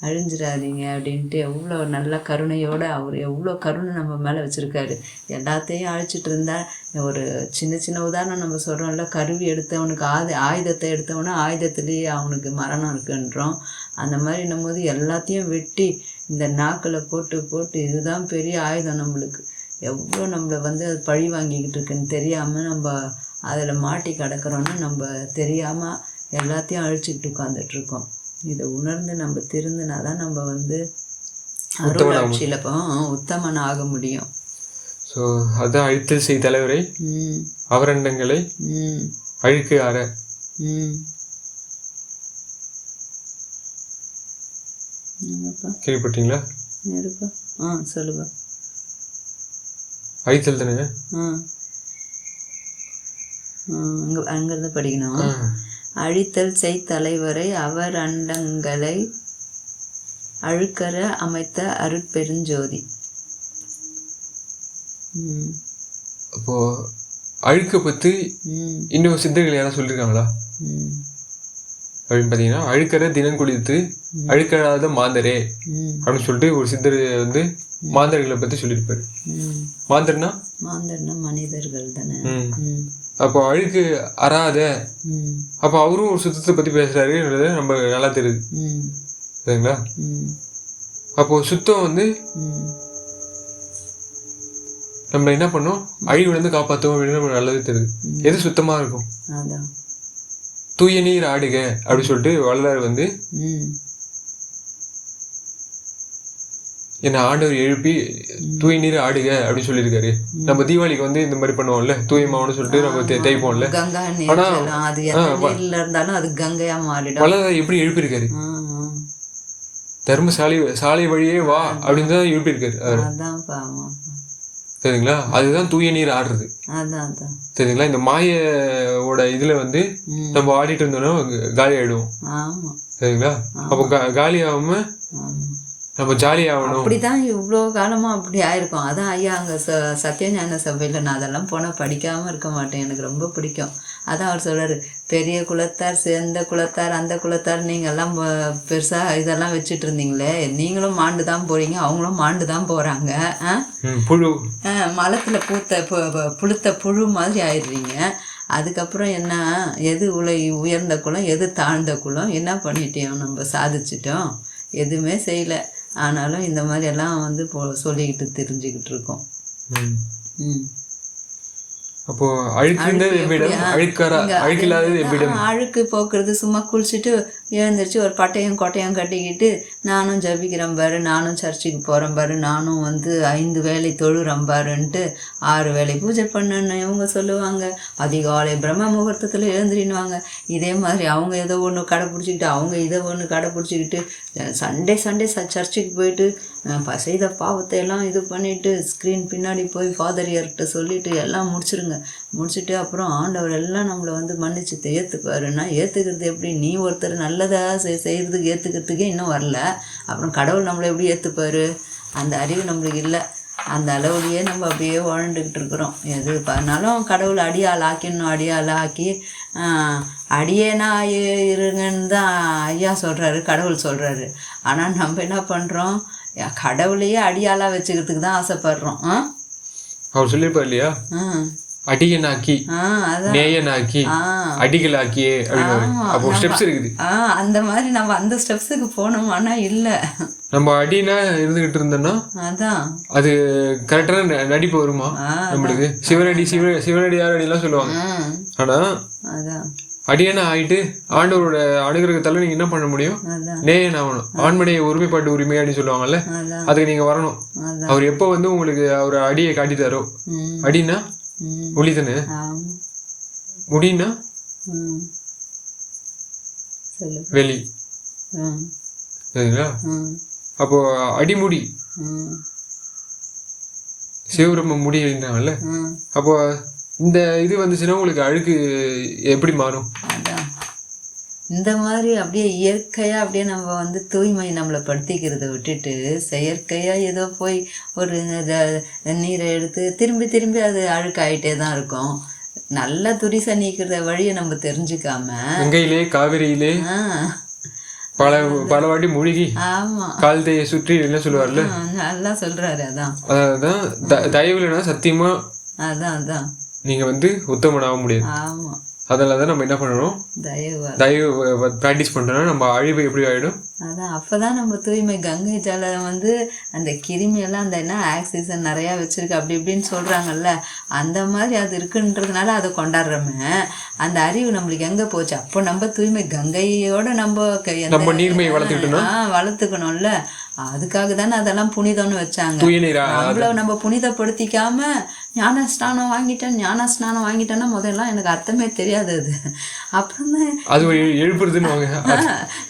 அழிஞ்சிடாதீங்க அப்படின்ட்டு எவ்வளோ நல்ல கருணையோடு அவர் எவ்வளோ கருணை நம்ம மேலே வச்சுருக்காரு. எல்லாத்தையும் அழிச்சிட்டு இருந்தால் ஒரு சின்ன சின்ன உதாரணம் நம்ம சொல்கிறோம்ல, கருவி எடுத்தவனுக்கு ஆயுதத்தை எடுத்தவொன்னே ஆயுதத்துலேயே அவனுக்கு மரணம் இருக்குன்றோம். அந்த மாதிரின்னும் போது எல்லாத்தையும் வெட்டி இந்த நாக்கில் போட்டு போட்டு இதுதான் பெரிய ஆயுதம் நம்மளுக்கு. எவ்வளோ நம்மளை அது பழி வாங்கிக்கிட்டு இருக்குன்னு தெரியாமல் நம்ம அதில் மாட்டி கிடக்கிறோன்னு நம்ம தெரியாமல் எல்லாத்தையும் அழிச்சிக்கிட்டு உட்காந்துட்ருக்கோம். இதை உணர்ந்து நம்ம திருந்தினா தான் நம்ம அருளாட்சியில் உத்தமன் ஆக முடியும். ஸோ அதான் அழித்தல் செய் தலைவரை அவரண்டங்களை அழுக்கு அற. கேள்விப்பட்டீங்களா? சொல்லுப்பா. அழித்தல் தானே, அங்கிருந்து படிக்கணும். அழித்தல் செய் தலைவரை அவர் அண்டங்களை அழுக்கற அமைத்த அருட்பெருஞ்சோதி. அப்போ அழுக்க பற்றி இன்னும் சித்தர்கள் யாரும் சொல்லியிருக்காங்களா அப்படின்னு பார்த்தீங்கன்னா, அழுக்கற தினம் குளித்து அழுக்கடாத மாந்தரே அப்படின்னு சொல்லிட்டு ஒரு சித்தர் மாந்தர்களை பற்றி சொல்லியிருப்பாரு. மாந்தர்னா மனிதர்கள் தானே. அப்போ அழுக்கு அறாத, அப்போ அவரும் ஒரு சுத்தத்தை பற்றி பேசுறாருன்றது நம்ம நல்லா தெரியுது சரிங்களா? அப்போ சுத்தம் நம்ம என்ன பண்ணோம், அழிவுலேருந்து காப்பாற்றுவோம் அப்படின்னு நம்ம நல்லது தெரியுது. எது சுத்தமாக இருக்கும்? தூய நீர் ஆடுக அப்படின்னு சொல்லிட்டு வள்ளலார் என்ன ஆண்டவர் எழுப்பி தூய நீர் ஆடுக அப்படின்னு சொல்லியிருக்காரு. நம்ம தீபாவளிக்கு இந்த மாதிரி பண்ணுவோம்ல, தூய மாவுன்னு சொல்லிட்டு நம்ம தேய்ப்போம்ல. ஆனா வள்ளலார் எப்படி எழுப்பியிருக்காரு? சாலை வழியே வா அப்படின்னு தான் எழுப்பியிருக்காரு சரிங்களா? அதுதான் தூய நீர் ஆடுறது சரிங்களா? இந்த மாயோட இதுல நம்ம ஆடிட்டு இருந்தோம்னா காலி ஆயிடுவோம் சரிங்களா? அப்போ காலி ஆகாம நம்ம ஜாலியாகணும். அப்படிதான் இவ்வளோ காலமாக அப்படி ஆயிருக்கும். அதான் ஐயா அங்கே சத்யஞான சபையில் நான் அதெல்லாம் போனால் படிக்காமல் இருக்க மாட்டேன், எனக்கு ரொம்ப பிடிக்கும். அதான் அவர் சொல்கிறார், பெரிய குலத்தார் சேர்ந்த குலத்தார் அந்த குலத்தார் நீங்கள்லாம் பெருசாக இதெல்லாம் வச்சுட்டு இருந்தீங்களே, நீங்களும் மாண்டு தான் போகிறீங்க, அவங்களும் மாண்டு தான் போகிறாங்க. புழு மலத்தில் புழுத்த புழு மாதிரி ஆயிடுறீங்க. அதுக்கப்புறம் என்ன, எது உயர்ந்த குலம் எது தாழ்ந்த குலம், என்ன பண்ணிட்டோம், நம்ம சாதிச்சிட்டோம், எதுவுமே செய்யலை. ஆனாலும் இந்த மாதிரி எல்லாம் சொல்லிக்கிட்டு தெரிஞ்சுக்கிட்டு இருக்கோம். அப்போ அழுக்கு போக்குறது சும்மா குளிச்சுட்டு எழுந்திரிச்சு ஒரு பட்டையும் கொட்டையும் கட்டிக்கிட்டு நானும் ஜபிக்கிறேன் பாரு, நானும் சர்ச்சுக்கு போகிறேன் பாரு, நானும் 5 வேளை தொழுறேன் பாருன்ட்டு 6 வேளை பூஜை பண்ணுன்னு இவங்க சொல்லுவாங்க. அதிகாலை பிரம்ம முகூர்த்தத்தில் எழுந்திரின்னுவாங்க. இதே மாதிரி அவங்க ஏதோ ஒன்று கடைப்பிடிச்சிக்கிட்டு அவங்க இதை ஒன்று கடைப்பிடிச்சிக்கிட்டு சண்டே சர்ச்சுக்கு போயிட்டு செய்த பாவத்தை எல்லாம் இது பண்ணிவிட்டு ஸ்க்ரீன் பின்னாடி போய் ஃபாதரியார்கிட்ட சொல்லிவிட்டு எல்லாம் முடிச்சுட்டு அப்புறம் ஆண்டவர் எல்லாம் நம்மளை மன்னிச்சு ஏற்றுக்குவாருன்னா ஏற்றுக்கிறது எப்படி? நீ ஒருத்தர் நல்லதாக செய்கிறதுக்கு ஏற்றுக்கிறதுக்கே இன்னும் வரல, அப்புறம் கடவுள் நம்மளை எப்படி ஏற்றுப்பார்? அந்த அறிவு நம்மளுக்கு இல்லை. அந்த அளவுலையே நம்ம அப்படியே வாழ்ந்துக்கிட்டு இருக்கிறோம். எது பண்ணாலும் கடவுள் அடியாள் ஆக்கி அடியேனா இருங்கன்னு தான் ஐயா சொல்கிறாரு, கடவுள் சொல்கிறாரு. ஆனால் நம்ம என்ன பண்ணுறோம், கடவுளையே அடியாளாக வச்சுக்கிறதுக்கு தான் ஆசைப்படுறோம். அவர் சொல்லியிருப்பார் இல்லையா, அடியனாக்கி நேயனாக்கி அடிகளாக்கி அப்போ ஸ்டெப்ஸ் இருக்குது. அந்த மாதிரி நம்ம அந்த ஸ்டெப்ஸுக்கு போனோம். ஆனா இல்ல, நம்ம அடினா இருந்துகிட்டு இருந்தோம்னா அதான் அது கரெக்டான நடிப்பு வருமா நம்மளுக்கு? சிவனடி சிவனடி யாரடி எல்லாம் சொல்லுவாங்க. ஆனா அதான் அடியனா ஆயிட்டு ஆண்டவரோட அனுகிரகத்தால நீங்க என்ன பண்ண முடியும்? அதான் நேயன் ஆகணும். ஆண்மனையை ஒருமைப்பாட்டு உரிமை அப்படின்னு சொல்லுவாங்கல்ல, அதான் அதுக்கு நீங்க வரணும். அதான் அவர் எப்போ வந்து உங்களுக்கு அவர் அடியை காட்டித்தாரோ, ம் அடின்னா ம் ஒளி தானே, ஆமாம் முடின்னா ம் சொல்லு வெளி, ம் சரிங்களா? ம் அப்போ அடிமுடி ம் சிவபிரம்ம முடி அப்படின்றாங்கல்ல, ம் அப்போ இந்த இது வந்துச்சுன்னா உங்களுக்கு அழுக்கு எப்படி மாறும்? அதான் இந்த மாதிரி அப்படியே இயற்கையாக அப்படியே நம்ம வந்து தூய்மை நம்மளை படுத்திக்கிறத விட்டுட்டு செயற்கையாக ஏதோ போய் ஒரு நீரை எடுத்து திரும்பி திரும்பி அது அழுக்காயிட்டே தான் இருக்கும். நல்ல துரிசை நீக்கிற வழியை நம்ம தெரிஞ்சுக்காம கங்கையிலே காவிரியிலே ஆ பல பல வாட்டி மூழ்கி ஆமாம் கால்தையை சுற்றி என்ன சொல்லுவார்ல, நல்லா சொல்கிறாரு. அதான் அதான் தயவுலனா சத்தியமா அதான் அதான் நீங்க வந்து உத்தமனாக முடியாது. ஆமாம் அதனால தான் நம்ம என்ன பண்ணணும், தயவு தயவு ப்ராக்டிஸ் பண்ணுறோன்னா நம்ம அழிவு எப்படி ஆகிடும். அதான் அப்போ தான் நம்ம தூய்மை. கங்கை ஜலம் வந்து அந்த கிருமியெல்லாம் அந்த என்ன ஆக்சிஜன் நிறையா வச்சுருக்கு அப்படி இப்படின்னு சொல்கிறாங்கல்ல, அந்த மாதிரி அது இருக்குன்றதுனால அதை கொண்டாடுறோமே. அந்த அறிவு நம்மளுக்கு எங்கே போச்சு? அப்போ நம்ம தூய்மை கங்கையோட நம்ம நீர்மையை வளர்த்துக்கிட்டோம்னா வளர்த்துக்கணும்ல. அதுக்காக தானே அதெல்லாம் புனிதம்னு வச்சாங்க. தூய நீர் நம்மள நம்ம புனிதப்படுத்திக்காம ஞான ஸ்நானம் வாங்கிட்டேன்னா முதல்லாம் எனக்கு அர்த்தமே தெரியாது. அது அப்புறம் தான் அது ஒரு எழுப்புறதுன்னு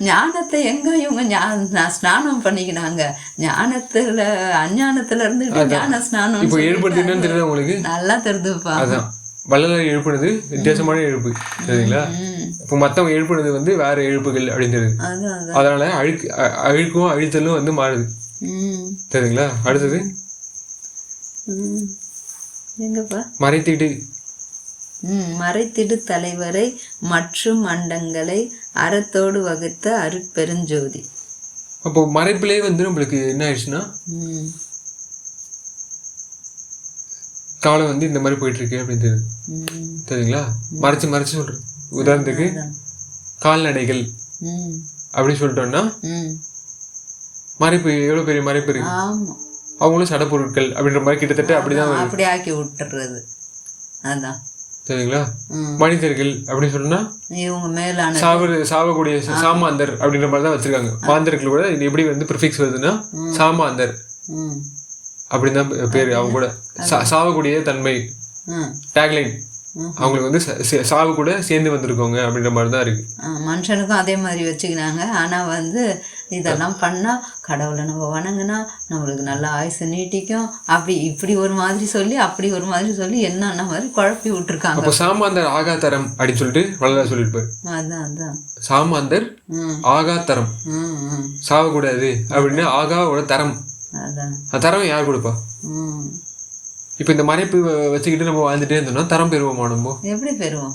ஞானத்தை எங்க இவங்க ஸ்நானம் பண்ணிக்கினாங்க. ஞானத்துல அஞ்ஞானத்துல இருந்து ஞான ஸ்நானம் இப்போ எழுப்புறதுன்னு தெரியல உங்களுக்கு? நல்லா தெரிஞ்சுப்பா. அதான் வள்ளலார் எழுப்புனது வித்தியாசமான எழுப்பு, சரிங்களா? இப்போ மற்றவங்க எழுப்புனது வந்து வேற எழுப்புகள் அப்படின்றது. அதனால அழுக்கும் அழித்தலும் வந்து மாறுது, சரிங்களா? அடுத்தது எங்கப்பா மறைத்திடு. மறைத்திடு தலைவரை மற்றும் அண்டங்களை அறத்தோடு வகுத்த அருட்பெருஞ்சோதி. அப்போ மறைப்பிலே வந்து நம்மளுக்கு என்ன ஆயிடுச்சுன்னா, காலம் வந்து இந்த மாதிரி போயிட்டு இருக்கு அப்படின்றது, சரிங்களா? மறைச்சு சொல்றது. உதாரணத்துக்கு கால்நடைகள் அப்படின்னு சொல்லிட்டோம்னா மறைப்பு எவ்வளவு பெரிய மறைப்பு இருக்கு. அவங்களும் சடப்பொருட்கள் அப்படின்ற மாதிரி கிட்டத்தட்ட அப்படிதான் அப்படி ஆக்கி விட்டுறது. அதான் சரிங்களா? மனிதர்கள் அப்படின்னு சொன்னா இவங்க மேலான சாவக்கூடிய சாமாந்தர் அப்படின்ற மாதிரி தான் வச்சிருக்காங்க. மாந்தர்கள் கூட இது எப்படி வந்து ப்ரிஃபிக்ஸ் வருதுன்னா சாமாந்தர் அப்படின்னு தான் பேரு. அவங்க கூட சாவக்கூடிய தன்மை டேக்லைன் அவங்களுக்கு வந்து சாவு கூட சேர்ந்து வந்திருக்கோங்க அப்படின்ற மாதிரி தான் இருக்கு. மனுஷனுக்கும் அதே மாதிரி வச்சுக்கினாங்க. ஆனால் வந்து இதெல்லாம் பண்ணால் கடவுளை நம்ம வணங்கினா நம்மளுக்கு நல்லா ஆயுசு நீட்டிக்கும் அப்படி இப்படி ஒரு மாதிரி சொல்லி அப்படி ஒரு மாதிரி சொல்லி என்னென்ன மாதிரி குழப்பி விட்டுருக்காங்க. அப்போ சாமாந்தர் ஆகாத்தரம் அப்படின்னு சொல்லிட்டு வள்ளலார் சொல்லியிருப்பாரு. அதான் சாமாந்தர் ஆகாத்தரம், சாவக்கூடாது அப்படின்னு ஆகாவோட தரம். அதான் தரம் யார் கொடுப்பா? இப்போ இந்த மறைப்பு வச்சுக்கிட்டு நம்ம வாழ்ந்துட்டே இருந்தோம்னா தரம் பெறுவோமா? நம்ம எப்படி பெறுவோம்?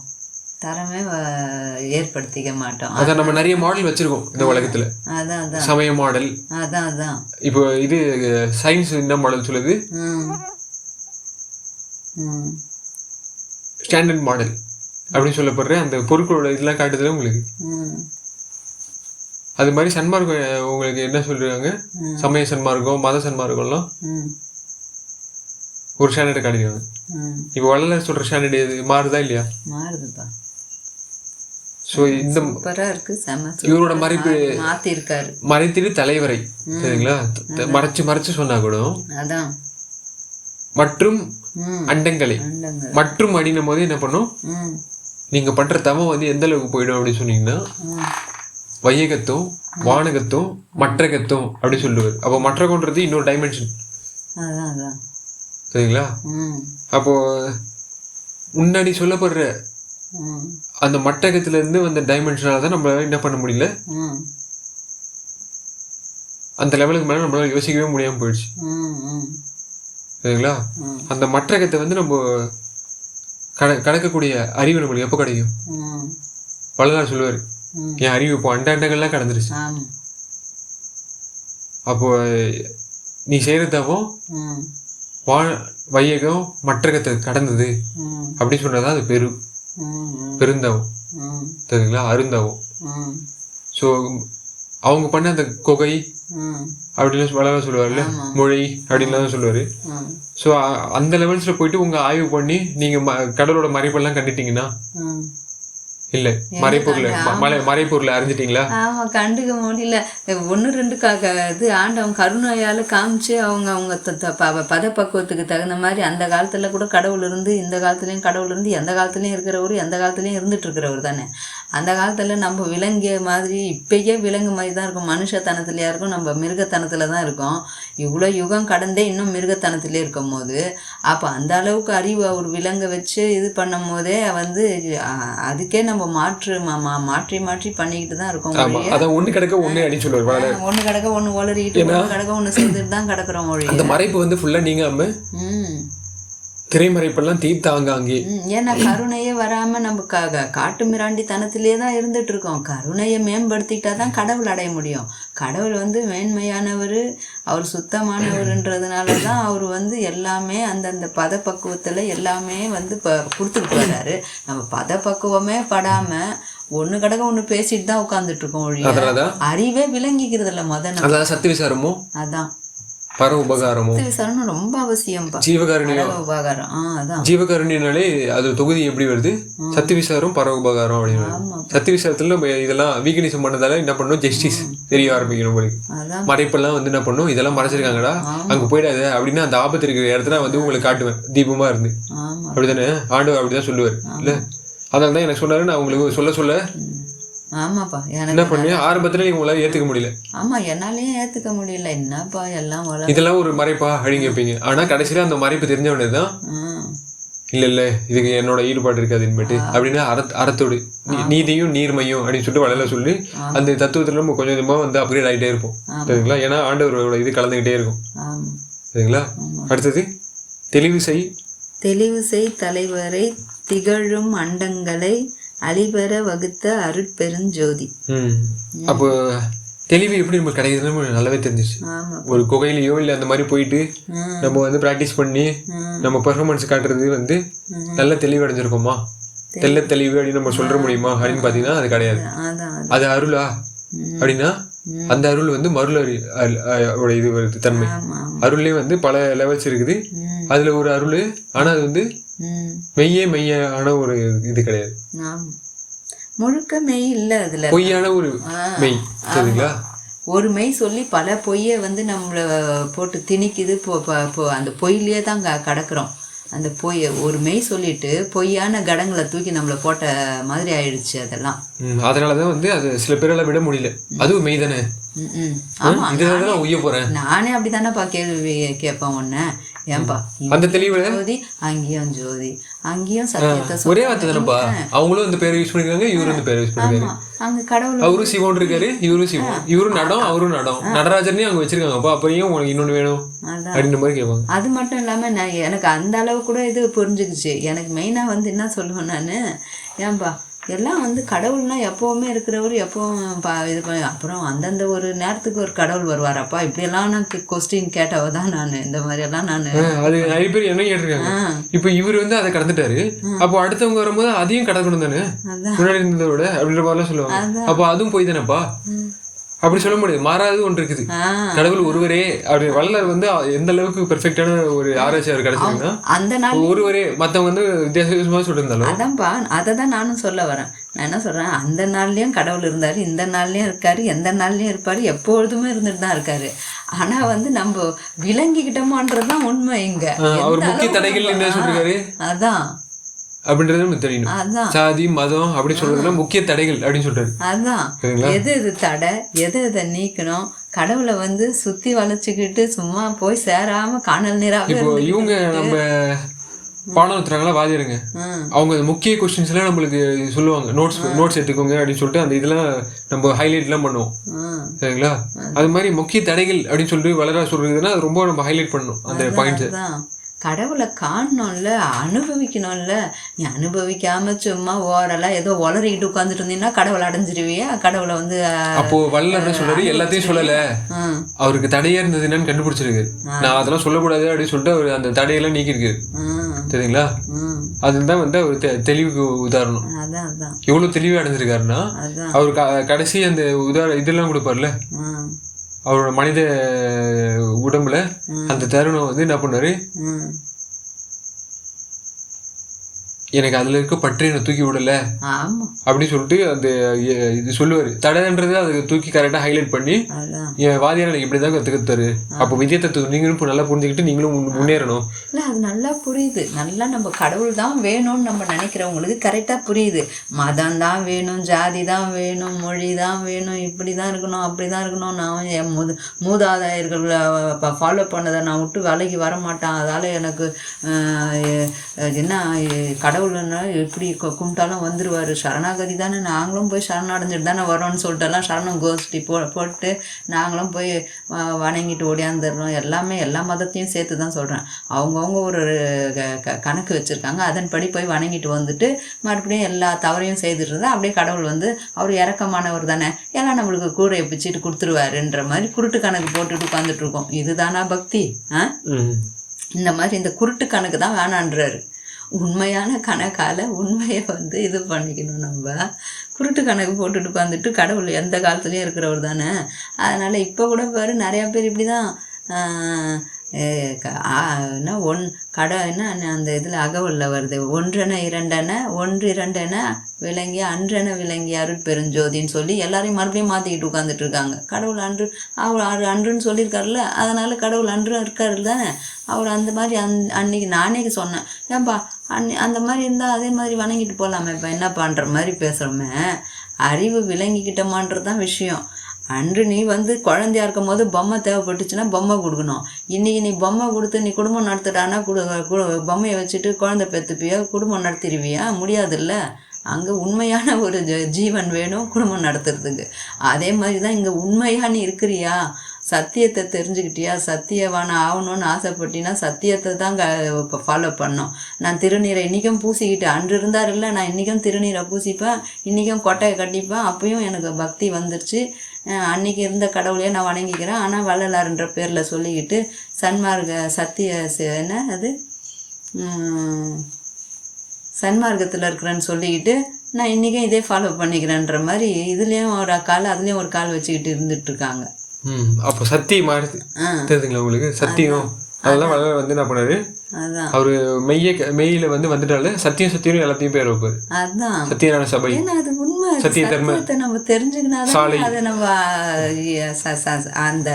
தரமே ஏற்படுத்திக்க மாட்டோம். அதான் நம்ம நிறைய மாடல் வச்சிருக்கோம் இந்த உலகத்துல. அதான் சமய மாடல். அதான் இப்போ இது சயின்ஸ் என்ன மாடல் சொல்லுது? ஸ்டாண்டர்ட் மாடல் அப்படின்னு சொல்லப்படுற அந்த பொருட்களோட இதெல்லாம் காட்டுதுல உங்களுக்கு. அது மாதிரி சன்மார்க்கம் உங்களுக்கு என்ன சொல்றாங்க? சமய சன்மார்க்கம், மத சன்மார்க்கம்லாம் ஒரு ஸ்டாண்டர்டை காட்டிடுவாங்க. இப்போ வள்ளலார் சொல்ற ஸ்டாண்டர்ட் எது மாறுதா இல்லையா? மாறுதுப்பா. ஸோ இந்த இவரோட மறைப்பு மாத்திருக்காரு. மறைத்திடு தலைவரை, சரிங்களா? மறைச்சு சொன்னா கூட அதான் மற்றும் அண்டங்களை மற்றும் அடினும் போது என்ன பண்ணும்? நீங்க பண்ற தவம் வந்து எந்த அளவுக்கு போயிடும் அப்படின்னு சொன்னீங்கன்னா வையகத்தும் வானகத்தும் மற்றகத்தும் அப்படி சொல்லுவார். அப்போ மற்றகன்றது இன்னொரு டைமென்ஷன், சரிங்களா? அப்போ முன்னாடி சொல்லப்படுற அந்த மட்டகத்துல இருந்து வந்த டைமென்ஷனால தான் நம்மளால என்ன பண்ண முடியல, அந்த லெவலுக்கு மேல நம்மளால யோசிக்கவே முடியாம போயிடுச்சு, சரிங்களா? அந்த மற்றகத்தை வந்து நம்ம கடக்கக்கூடிய அறிவு நம்மளுக்கு எப்போ கிடைக்கும்? வள்ளலார் சொல்லுவார், என் அறிவு இப்போ அண்டங்கள்லாம் கடந்துருச்சு. அப்போ நீ செய்யறதாவும் வையகம் மற்றகத்தை கடந்தது அப்படின்னு சொன்னதான் அது பெருந்தவம், சரிங்களா? அருந்தவம். ஸோ அவங்க பண்ண அந்த கொகை அப்படின்னு வளர சொல்லுவார்ல, மொழி அப்படின்லாம் சொல்லுவாரு. ஸோ அந்த லெவல்ஸ்ல போயிட்டு உங்க ஆய்வு பண்ணி நீங்க கடவுளோட மறைப்பெல்லாம் கண்டுட்டீங்கன்னா இல்லை மறைப்பொருளை அறிஞ்சிட்டிங்களா? ஆமாம், கண்டுக்க முடியல. 1-2 இது ஆண்டவன் கருணையால் காமிச்சு அவங்க பதப்பக்குவத்துக்கு தகுந்த மாதிரி அந்த காலத்தில் கூட கடவுள் இருந்து, இந்த காலத்துலேயும் கடவுள் இருந்து, எந்த காலத்துலேயும் இருக்கிறவர், எந்த காலத்துலேயும் இருந்துட்டு இருக்கிறவர் தானே. அந்த காலத்தில் நம்ம விலங்கிய மாதிரி இப்பயே விலங்கு மாதிரி தான் இருக்கும், மனுஷத்தனத்துலையா இருக்கும், நம்ம மிருகத்தனத்தில் தான் இருக்கோம். இவ்வளோ யுகம் கடந்தே இன்னும் மிருகத்தனத்திலே இருக்கும் போது, அப்போ அந்த அளவுக்கு அறிவு அவர் விலங்கை வச்சு இது பண்ணும் போதே அதுக்கே நம்ம மாற்றி பண்ணிக்கிட்டு தான் இருக்கோம். ஒன்று கிடக்க ஒன்று அடி சொல்லுவார், ஒன்று கிடக்க ஒன்று ஒளறிட்டு, ஒன்று கிடக்க ஒன்று செய்துட்டு தான் கிடக்குறோம் மொழி. அந்த மறைப்பு வந்து ஃபுல்லாக நீங்காம திரைமறைப்பெல்லாம் தீர்த்தாங்க அங்கே. ஏன்னா கருணையே வராமல் நம்ம காட்டு மிராண்டி தனத்திலே தான் இருந்துட்டு இருக்கோம். கருணையை மேம்படுத்திக்கிட்டா தான் கடவுள் அடைய முடியும். கடவுள் வந்து மேன்மையானவர், அவர் சுத்தமானவர்ன்றதுனால தான் அவர் வந்து எல்லாமே அந்தந்த பதப்பக்குவத்தில் எல்லாமே வந்து கொடுத்துட்டு வர்றாரு. நம்ம பதப்பக்குவமே படாமல் ஒன்று கடக்க ஒன்று பேசிட்டு தான் உட்காந்துட்டு இருக்கோம் ஒழிய அறிவே விளங்கிக்கிறது இல்லை. அதான் சத்து விசாரமோ, அதான் பர உபகாரமும் ரொம்ப அவசியம்பா. ஜீவகாருண்யனாலே அது தொகுதி எப்படி வருது? சத்து விசாரம், பர உபகாரம் அப்படின்னு. சத்து விசாரத்துல நம்ம இதெல்லாம் வீகனிசம் பண்ணதால என்ன பண்ணணும், ஜஸ்டிஸ் தெரிய ஆரம்பிக்கணும். உங்களுக்கு மறைப்பெல்லாம் வந்து என்ன பண்ணும், இதெல்லாம் மறைச்சிருக்காங்கடா அங்க போயிடாது அப்படின்னு அந்த ஆபத்து இருக்கிற இடத்துல வந்து உங்களுக்கு காட்டுவேன் தீபமா இருந்து. அப்படித்தானே ஆண்டவர் அப்படிதான் சொல்லுவார் இல்ல? அதனால தான் எனக்கு சொன்னாரு, நான் உங்களுக்கு சொல்ல ஆமாப்பா. என்ன பண்ணி ஆரம்பத்துல நீங்க உங்களால ஏத்துக்க முடியல. ஆமா, என்னாலயும் ஏத்துக்க முடியல. என்னப்பா எல்லாம் இதெல்லாம் ஒரு மறைப்பா அழிங்க வைப்பீங்க. ஆனா கடைசியில அந்த மறைப்பு தெரிஞ்ச உடனேதான் இல்ல இதுக்கு என்னோட ஈடுபாடு இருக்காதுன்னு அப்படின்னா அறத்தோடு நீதியும் நீர்மையும் அப்படின்னு சொல்லிட்டு வளையல சொல்லி அந்த தத்துவத்துல நம்ம கொஞ்சம் கொஞ்சமா வந்து அப்கிரேட் ஆகிட்டே இருப்போம். சரிங்களா? ஏன்னா ஆண்டவரோட இது கலந்துகிட்டே இருக்கும். சரிங்களா? அடுத்தது தெளிவு செய் தலைவரை திகழும் அண்டங்களை அழிபெற வகுத்த அருட்பெருஞ்சோதி. அப்போ தெளிவு எப்படி நமக்கு கிடைக்குதுன்னு நல்லாவே தெரிஞ்சிச்சு. ஒரு குகையிலையோ இல்லை அந்த மாதிரி போயிட்டு நம்ம வந்து ப்ராக்டிஸ் பண்ணி நம்ம பெர்ஃபார்மன்ஸ் காட்டுறது வந்து நல்ல தெளிவு அடைஞ்சிருக்கோமா, தெளிவு அப்படின்னு நம்ம சொல்ற முடியுமா அப்படின்னு பார்த்தீங்கன்னா அது கிடையாது. அது அருளா அப்படின்னா அந்த அருள் வந்து மருள் இது வருது தன்மை. அருள்லேயே வந்து பல லெவல்ஸ் இருக்குது. அதுல ஒரு அருள், ஆனா அது வந்து மெய்யான ஒரு இது கிடையாது. முழுக்க மெய் இல்ல, அதுல பொய்யான ஒரு மெய். சரிங்களா? ஒரு மெய் சொல்லி பல பொய்யை வந்து நம்மள போட்டு திணிக்குது. அந்த பொய்யிலேயே தான் கடக்குறோம். அந்த ஒரு மெய் சொல்லிட்டு பொய்யான கடங்களை தூக்கி நம்மளை போட்ட மாதிரி ஆயிடுச்சு அதெல்லாம். அதனாலதான் வந்து அது சில பேரால விட முடியல. அதுவும் மெய் தானே. நானே அப்படித்தானேப்பா கேள்வி கேட்பேன் ஒன்னு. ஏன்பா அந்த தெளிவு ஜோதி அங்கேயும் ஜோதி அங்கேயும் சத்தியத்தை ஒரே வார்த்தை தானப்பா. அவங்களும் இந்த பேரை யூஸ் பண்ணிருக்காங்க, இவரும் இந்த பேரை யூஸ் பண்ணிருக்காரு. அங்க கடவுள் அவரும் சிவன் இருக்காரு, இவரும் சிவன். இவரும் நடம், அவரும் நடம். நடராஜனையும் அங்க வச்சிருக்காங்கப்பா. அப்புறம் உங்களுக்கு இன்னொன்னு வேணும் அப்படின்ற மாதிரி கேட்பாங்க. அது மட்டும் இல்லாம எனக்கு அந்த அளவு கூட இது புரிஞ்சுக்குச்சு. எனக்கு மெயினா வந்து என்ன சொல்லுவேன் நானு, ஏன்பா எல்லாம் வந்து கடவுள்னா எப்போவுமே இருக்கிறவர், எப்பவும் இது பண்ணி அப்புறம் அந்தந்த ஒரு நேரத்துக்கு ஒரு கடவுள் வருவாரப்பா. இப்படியெல்லாம் நான் கொஸ்டின் கேட்டவ தான் நான். இந்த மாதிரி எல்லாம் நான் அது நிறைய பேர் என்ன கேட்டிருக்காங்க. இப்போ இவர் வந்து அதை கடந்துட்டாரு, அப்போ அடுத்தவங்க வரும்போது அதையும் கடக்கணும் தானே முன்னாடி இருந்ததை விட அப்படின்ற மாதிரிலாம் சொல்லுவாங்க. அப்போ அதுவும் போய் தானேப்பா அப்படி சொல்ல முடியாது. மாறாது ஒன்று இருக்குது. கடவுள் ஒருவரே அப்படி வள்ளலார் வந்து எந்த அளவுக்கு பெர்ஃபெக்டான ஒரு ஆராய்ச்சியாளர் கிடைச்சிருக்குன்னா அந்த நாள் ஒருவரே. மற்றவங்க வந்து வித்தியாசமா சொல்லியிருந்தாலும் அதான்ப்பா, அதை தான் நானும் சொல்ல வரேன். நான் என்ன சொல்றேன், அந்த நாள்லயும் கடவுள் இருந்தாரு, இந்த நாள்லயும் இருக்காரு, எந்த நாள்லயும் இருப்பாரு, எப்பொழுதுமே இருந்துட்டு தான் இருக்காரு. ஆனா வந்து நம்ம விளங்கிக்கிட்டோமான்றதுதான் உண்மை. இங்க அவர் முக்கிய தடைகள் என்ன சொல்றாரு அதான் அப்படின்றது நமக்கு தெரியணும். சாதி மதம் அப்படி சொல்றதுல முக்கிய தடைகள் அப்படின்னு சொல்றாரு. அதான் எது தடை, எதை நீக்கணும். கடவுளை வந்து சுத்தி வளைச்சுக்கிட்டு சும்மா போய் சேராம காணல் நீராக. இப்போ இவங்க நம்ம பாடம் ஊத்துறாங்களா வாதிடுங்க, அவங்க முக்கிய கொஸ்டின்ஸ் எல்லாம் நம்மளுக்கு சொல்லுவாங்க. நோட்ஸ் எடுத்துக்கோங்க அப்படின்னு சொல்லிட்டு அந்த இதெல்லாம் நம்ம ஹைலைட் எல்லாம் பண்ணுவோம். சரிங்களா? அது மாதிரி முக்கிய தடைகள் அப்படின்னு சொல்லிட்டு வளர சொல்றதுன்னா அது ரொம்ப நம்ம ஹைலைட் பண்ணணும் அந்த பாயிண்ட்ஸ். கடவுளை காணணும்ல, அனுபவிக்கணும்ல. நீ அனுபவிக்காம சும்மா ஓரலாம் ஏதோ உளறிக்கிட்டு உட்காந்துட்டு இருந்தீங்கன்னா கடவுளை அடைஞ்சிருவியா? கடவுளை வந்து அப்போ வள்ளலார் சொல்றாரு, எல்லாத்தையும் சொல்லல, அவருக்கு தடையா இருந்தது என்னன்னு கண்டுபிடிச்சிருக்கு. நான் அதெல்லாம் சொல்லக்கூடாது அப்படின்னு சொல்லிட்டு அவர் அந்த தடையெல்லாம் நீக்கிருக்கு. சரிங்களா? அதுதான் வந்து அவர் தெளிவுக்கு உதாரணம். எவ்வளவு தெளிவு அடைஞ்சிருக்காருன்னா அவர் கடைசி அந்த இதெல்லாம் கொடுப்பார்ல, அவரோட மனித உடம்புல அந்த தருணம் வந்து என்ன பண்ணாரு, எனக்கு அதுல இருக்க பற்றி என்னை தூக்கி விடல ஆமாம், அப்படின்னு சொல்லிட்டு அந்த இது சொல்லுவாரு. தடைன்றது அதை தூக்கி கரெக்டாக ஹைலைட் பண்ணி அதுதான். என் வாதியார் எனக்கு இப்படி தான் கற்றுக்கத்தாரு. அப்போ விஜயத்தை நீங்களும் இப்போ நல்லா புரிஞ்சுக்கிட்டு நீங்களும் முன்னேறணும். இல்லை, அது நல்லா புரியுது. நல்லா நம்ம கடவுள் தான் வேணும்னு நம்ம நினைக்கிறவங்களுக்கு கரெக்டாக புரியுது. மதம் தான் வேணும், ஜாதி தான் வேணும், மொழி தான் வேணும், இப்படி தான் இருக்கணும், அப்படி தான் இருக்கணும். நான் என் மூதாதையர்களை ஃபாலோ பண்ணதை நான் விட்டு விலைக்கு வரமாட்டேன். அதால் எனக்கு என்ன கடவுள்னா எப்படி கும்பிட்டாலும் வந்துடுவார், சரணாகதி தானே, நாங்களும் போய் சரணடைஞ்சிட்டு தானே வரோன்னு சொல்லிட்டுலாம் சரணம் கோஷ்டி போட்டு நாங்களும் போய் வணங்கிட்டு ஓடியாந்துடுறோம். எல்லாமே எல்லா மதத்தையும் சேர்த்து தான் சொல்கிறேன். அவங்கவுங்க ஒரு கணக்கு வச்சுருக்காங்க, அதன்படி போய் வணங்கிட்டு வந்துட்டு மறுபடியும் எல்லா தவறையும் செய்துட்டு இருந்தால் அப்படியே கடவுள் வந்து அவர் இறக்கமானவர் தானே, எல்லாம் நம்மளுக்கு கூடையை பிச்சுட்டு கொடுத்துருவாருன்ற மாதிரி குருட்டு கணக்கு போட்டுட்டு உட்காந்துட்ருக்கோம். இதுதானா பக்தி? இந்த மாதிரி இந்த குருட்டு கணக்கு தான் வேணான்றாரு. உண்மையான கணக்கால் உண்மையை வந்து இது பண்ணிக்கணும். நம்ம குருட்டு கணக்கு போட்டுட்டு உட்காந்துட்டு கடவுள் எந்த காலத்துலேயும் இருக்கிறவர் தானே. அதனால் இப்போ கூட பாரு நிறையா பேர் இப்படி தான் என்ன என்ன அந்த இதில் அகவலில் வருது, ஒன்றென இரண்டென ஒன்று இரண்டென விளங்கி அன்றென விளங்கி அருட்பெருஞ்சோதின்னு சொல்லி எல்லாரையும் மறுபடியும் மாற்றிக்கிட்டு உட்காந்துட்டு இருக்காங்க. கடவுள் அன்று அவர் அன்றுன்னு சொல்லியிருக்காருல்ல, அதனால் கடவுள் அன்று இருக்காரு தானே. அவர் அந்த மாதிரி அன்னைக்கு நானே சொன்னேன், ஏன்பா அந்த மாதிரி இருந்தால் அதே மாதிரி வணங்கிட்டு போகலாமே, இப்போ என்ன பண்ணுற மாதிரி பேசுகிறோமே. அறிவு விளங்கிக்கிட்டோமான்றது தான் விஷயம். அன்று நீ வந்து குழந்தையா இருக்கும் போது பொம்மை தேவைப்பட்டுச்சுன்னா பொம்மை கொடுக்கணும். இன்றைக்கி நீ பொம்மை கொடுத்து நீ குடும்பம் நடத்துட்டானா பொம்மையை வச்சுட்டு குழந்தை பெற்றுப்பியா, குடும்பம் நடத்திடுவியா? முடியாதுல்ல. அங்கே உண்மையான ஒரு ஜீவன் வேணும் குடும்பம் நடத்துறதுக்கு. அதே மாதிரி தான் இங்கே உண்மையாக நீ இருக்கிறியா, சத்தியத்தை தெரிஞ்சுக்கிட்டியா, சத்தியவான ஆகணும்னு ஆசைப்பட்டினா சத்தியத்தை தான் இப்போ ஃபாலோ பண்ணோம். நான் திருநீரை இன்றைக்கும் பூசிக்கிட்டேன், அன்று இருந்தார் இல்லை, நான் இன்றைக்கும் திருநீரை பூசிப்பேன், இன்றைக்கும் கொட்டையை கட்டிப்பேன், அப்பயும் எனக்கு பக்தி வந்துருச்சு. அன்றைக்கி இருந்த கடவுளையே நான் வணங்கிக்கிறேன். ஆனால் வள்ளலார்ன்ற பேரில் சொல்லிக்கிட்டு சன்மார்க்க சத்திய என்ன அது சன்மார்க்கத்தில் இருக்கிறேன்னு சொல்லிக்கிட்டு நான் இன்றைக்கும் இதே ஃபாலோ பண்ணிக்கிறேன்ற மாதிரி இதுலேயும் ஒரு கால் அதுலேயும் ஒரு கால் வச்சுக்கிட்டு இருந்துகிட்ருக்காங்க. அப்போ சத்தியம் மாறுது தெரியுதுங்களா உங்களுக்கு? சத்தியம் அதெல்லாம் வள்ளலார் வந்து என்ன பண்ணாரு, அதான் அவரு மெய்யில வந்து வந்துட்டால சத்தியம் சத்தியம் எல்லாத்தையும் பேர் வைப்பாரு. அதுதான் சத்தியநாராயண சபை, அது உண்மை. சத்தியத்தை நம்ம தெரிஞ்சுக்கினாதான் அதை நம்ம அந்த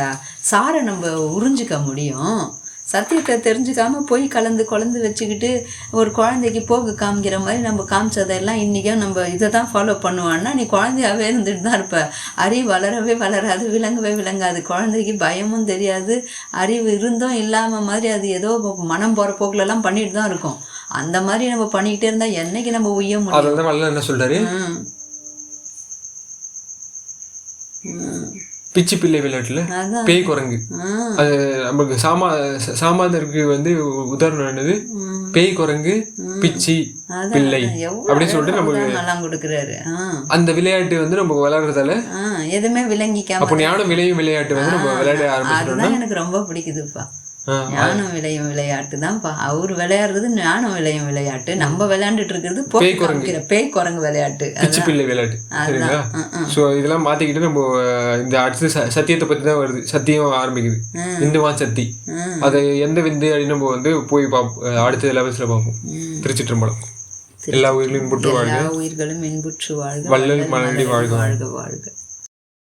சாரை நம்ம உறிஞ்சிக்க முடியும். சத்தியத்தை தெரிஞ்சுக்காம போய் கலந்து வச்சுக்கிட்டு ஒரு குழந்தைக்கு போக்கு காமிக்கிற மாதிரி நம்ம காமிச்சதெல்லாம் இன்றைக்கும் நம்ம இதை தான் ஃபாலோ பண்ணுவான்னா நீ குழந்தையாகவே இருந்துட்டு தான் இருப்ப. அறிவு வளரவே வளராது, விளங்கவே விளங்காது. குழந்தைக்கு பயமும் தெரியாது, அறிவு இருந்தும் இல்லாமல் மாதிரி அது ஏதோ மனம் போகிற போக்கிலலாம் பண்ணிட்டு தான் இருக்கும். அந்த மாதிரி நம்ம பண்ணிக்கிட்டே இருந்தால் என்னைக்கு நம்ம உய்ய முடியும்? என்ன சொல்றாரு, பிச்சி பிள்ளை விளையாட்டுல பேய் குரங்கு, அது நமக்கு சாமாந்தருக்கு வந்து உதாரணம் என்னது, பேய் குரங்கு பிச்சி பிள்ளை அப்படின்னு சொல்லிட்டு நமக்கு கொடுக்குறாரு. அந்த விளையாட்டு வந்து நம்ம விளையாடுறதால எதுவுமே விளங்கிக்காம அப்போ ஞானம் விளையும் விளையாட்டு வந்து நம்ம விளையாட ஆரம்பிச்சோம்னா எனக்கு ரொம்ப பிடிக்குதுப்பா. ஞானம் விளையும் விளையாட்டு தான்ப்பா அவர் விளையாடுறது. ஞானம் விளையும் விளையாட்டு நம்ம விளையாண்டுட்டு இருக்கிறது பேய் குரங்கு விளையாட்டு, பிச்சி பிள்ளை விளையாட்டு. சரிங்களா? ஸோ இதெல்லாம் மாத்திக்கிட்டு நம்ம இந்த அடுத்து சத்தியத்தை பத்தி தான் வருது. சத்தியம் ஆரம்பிக்குது, விந்துவான் சக்தி. அதை எந்த விந்து அப்படின்னு நம்ம வந்து போய் பார்ப்போம், அடுத்த லெவல்ஸ்ல பார்ப்போம். திருச்சிற்றம்பலம். எல்லா உயிர்களும் இன்புற்று வாழ்க, உயிர்களும் இன்புற்று வாழ்க, வள்ளல் மலரடி வாழ்க. வாழ்க வாழ்க.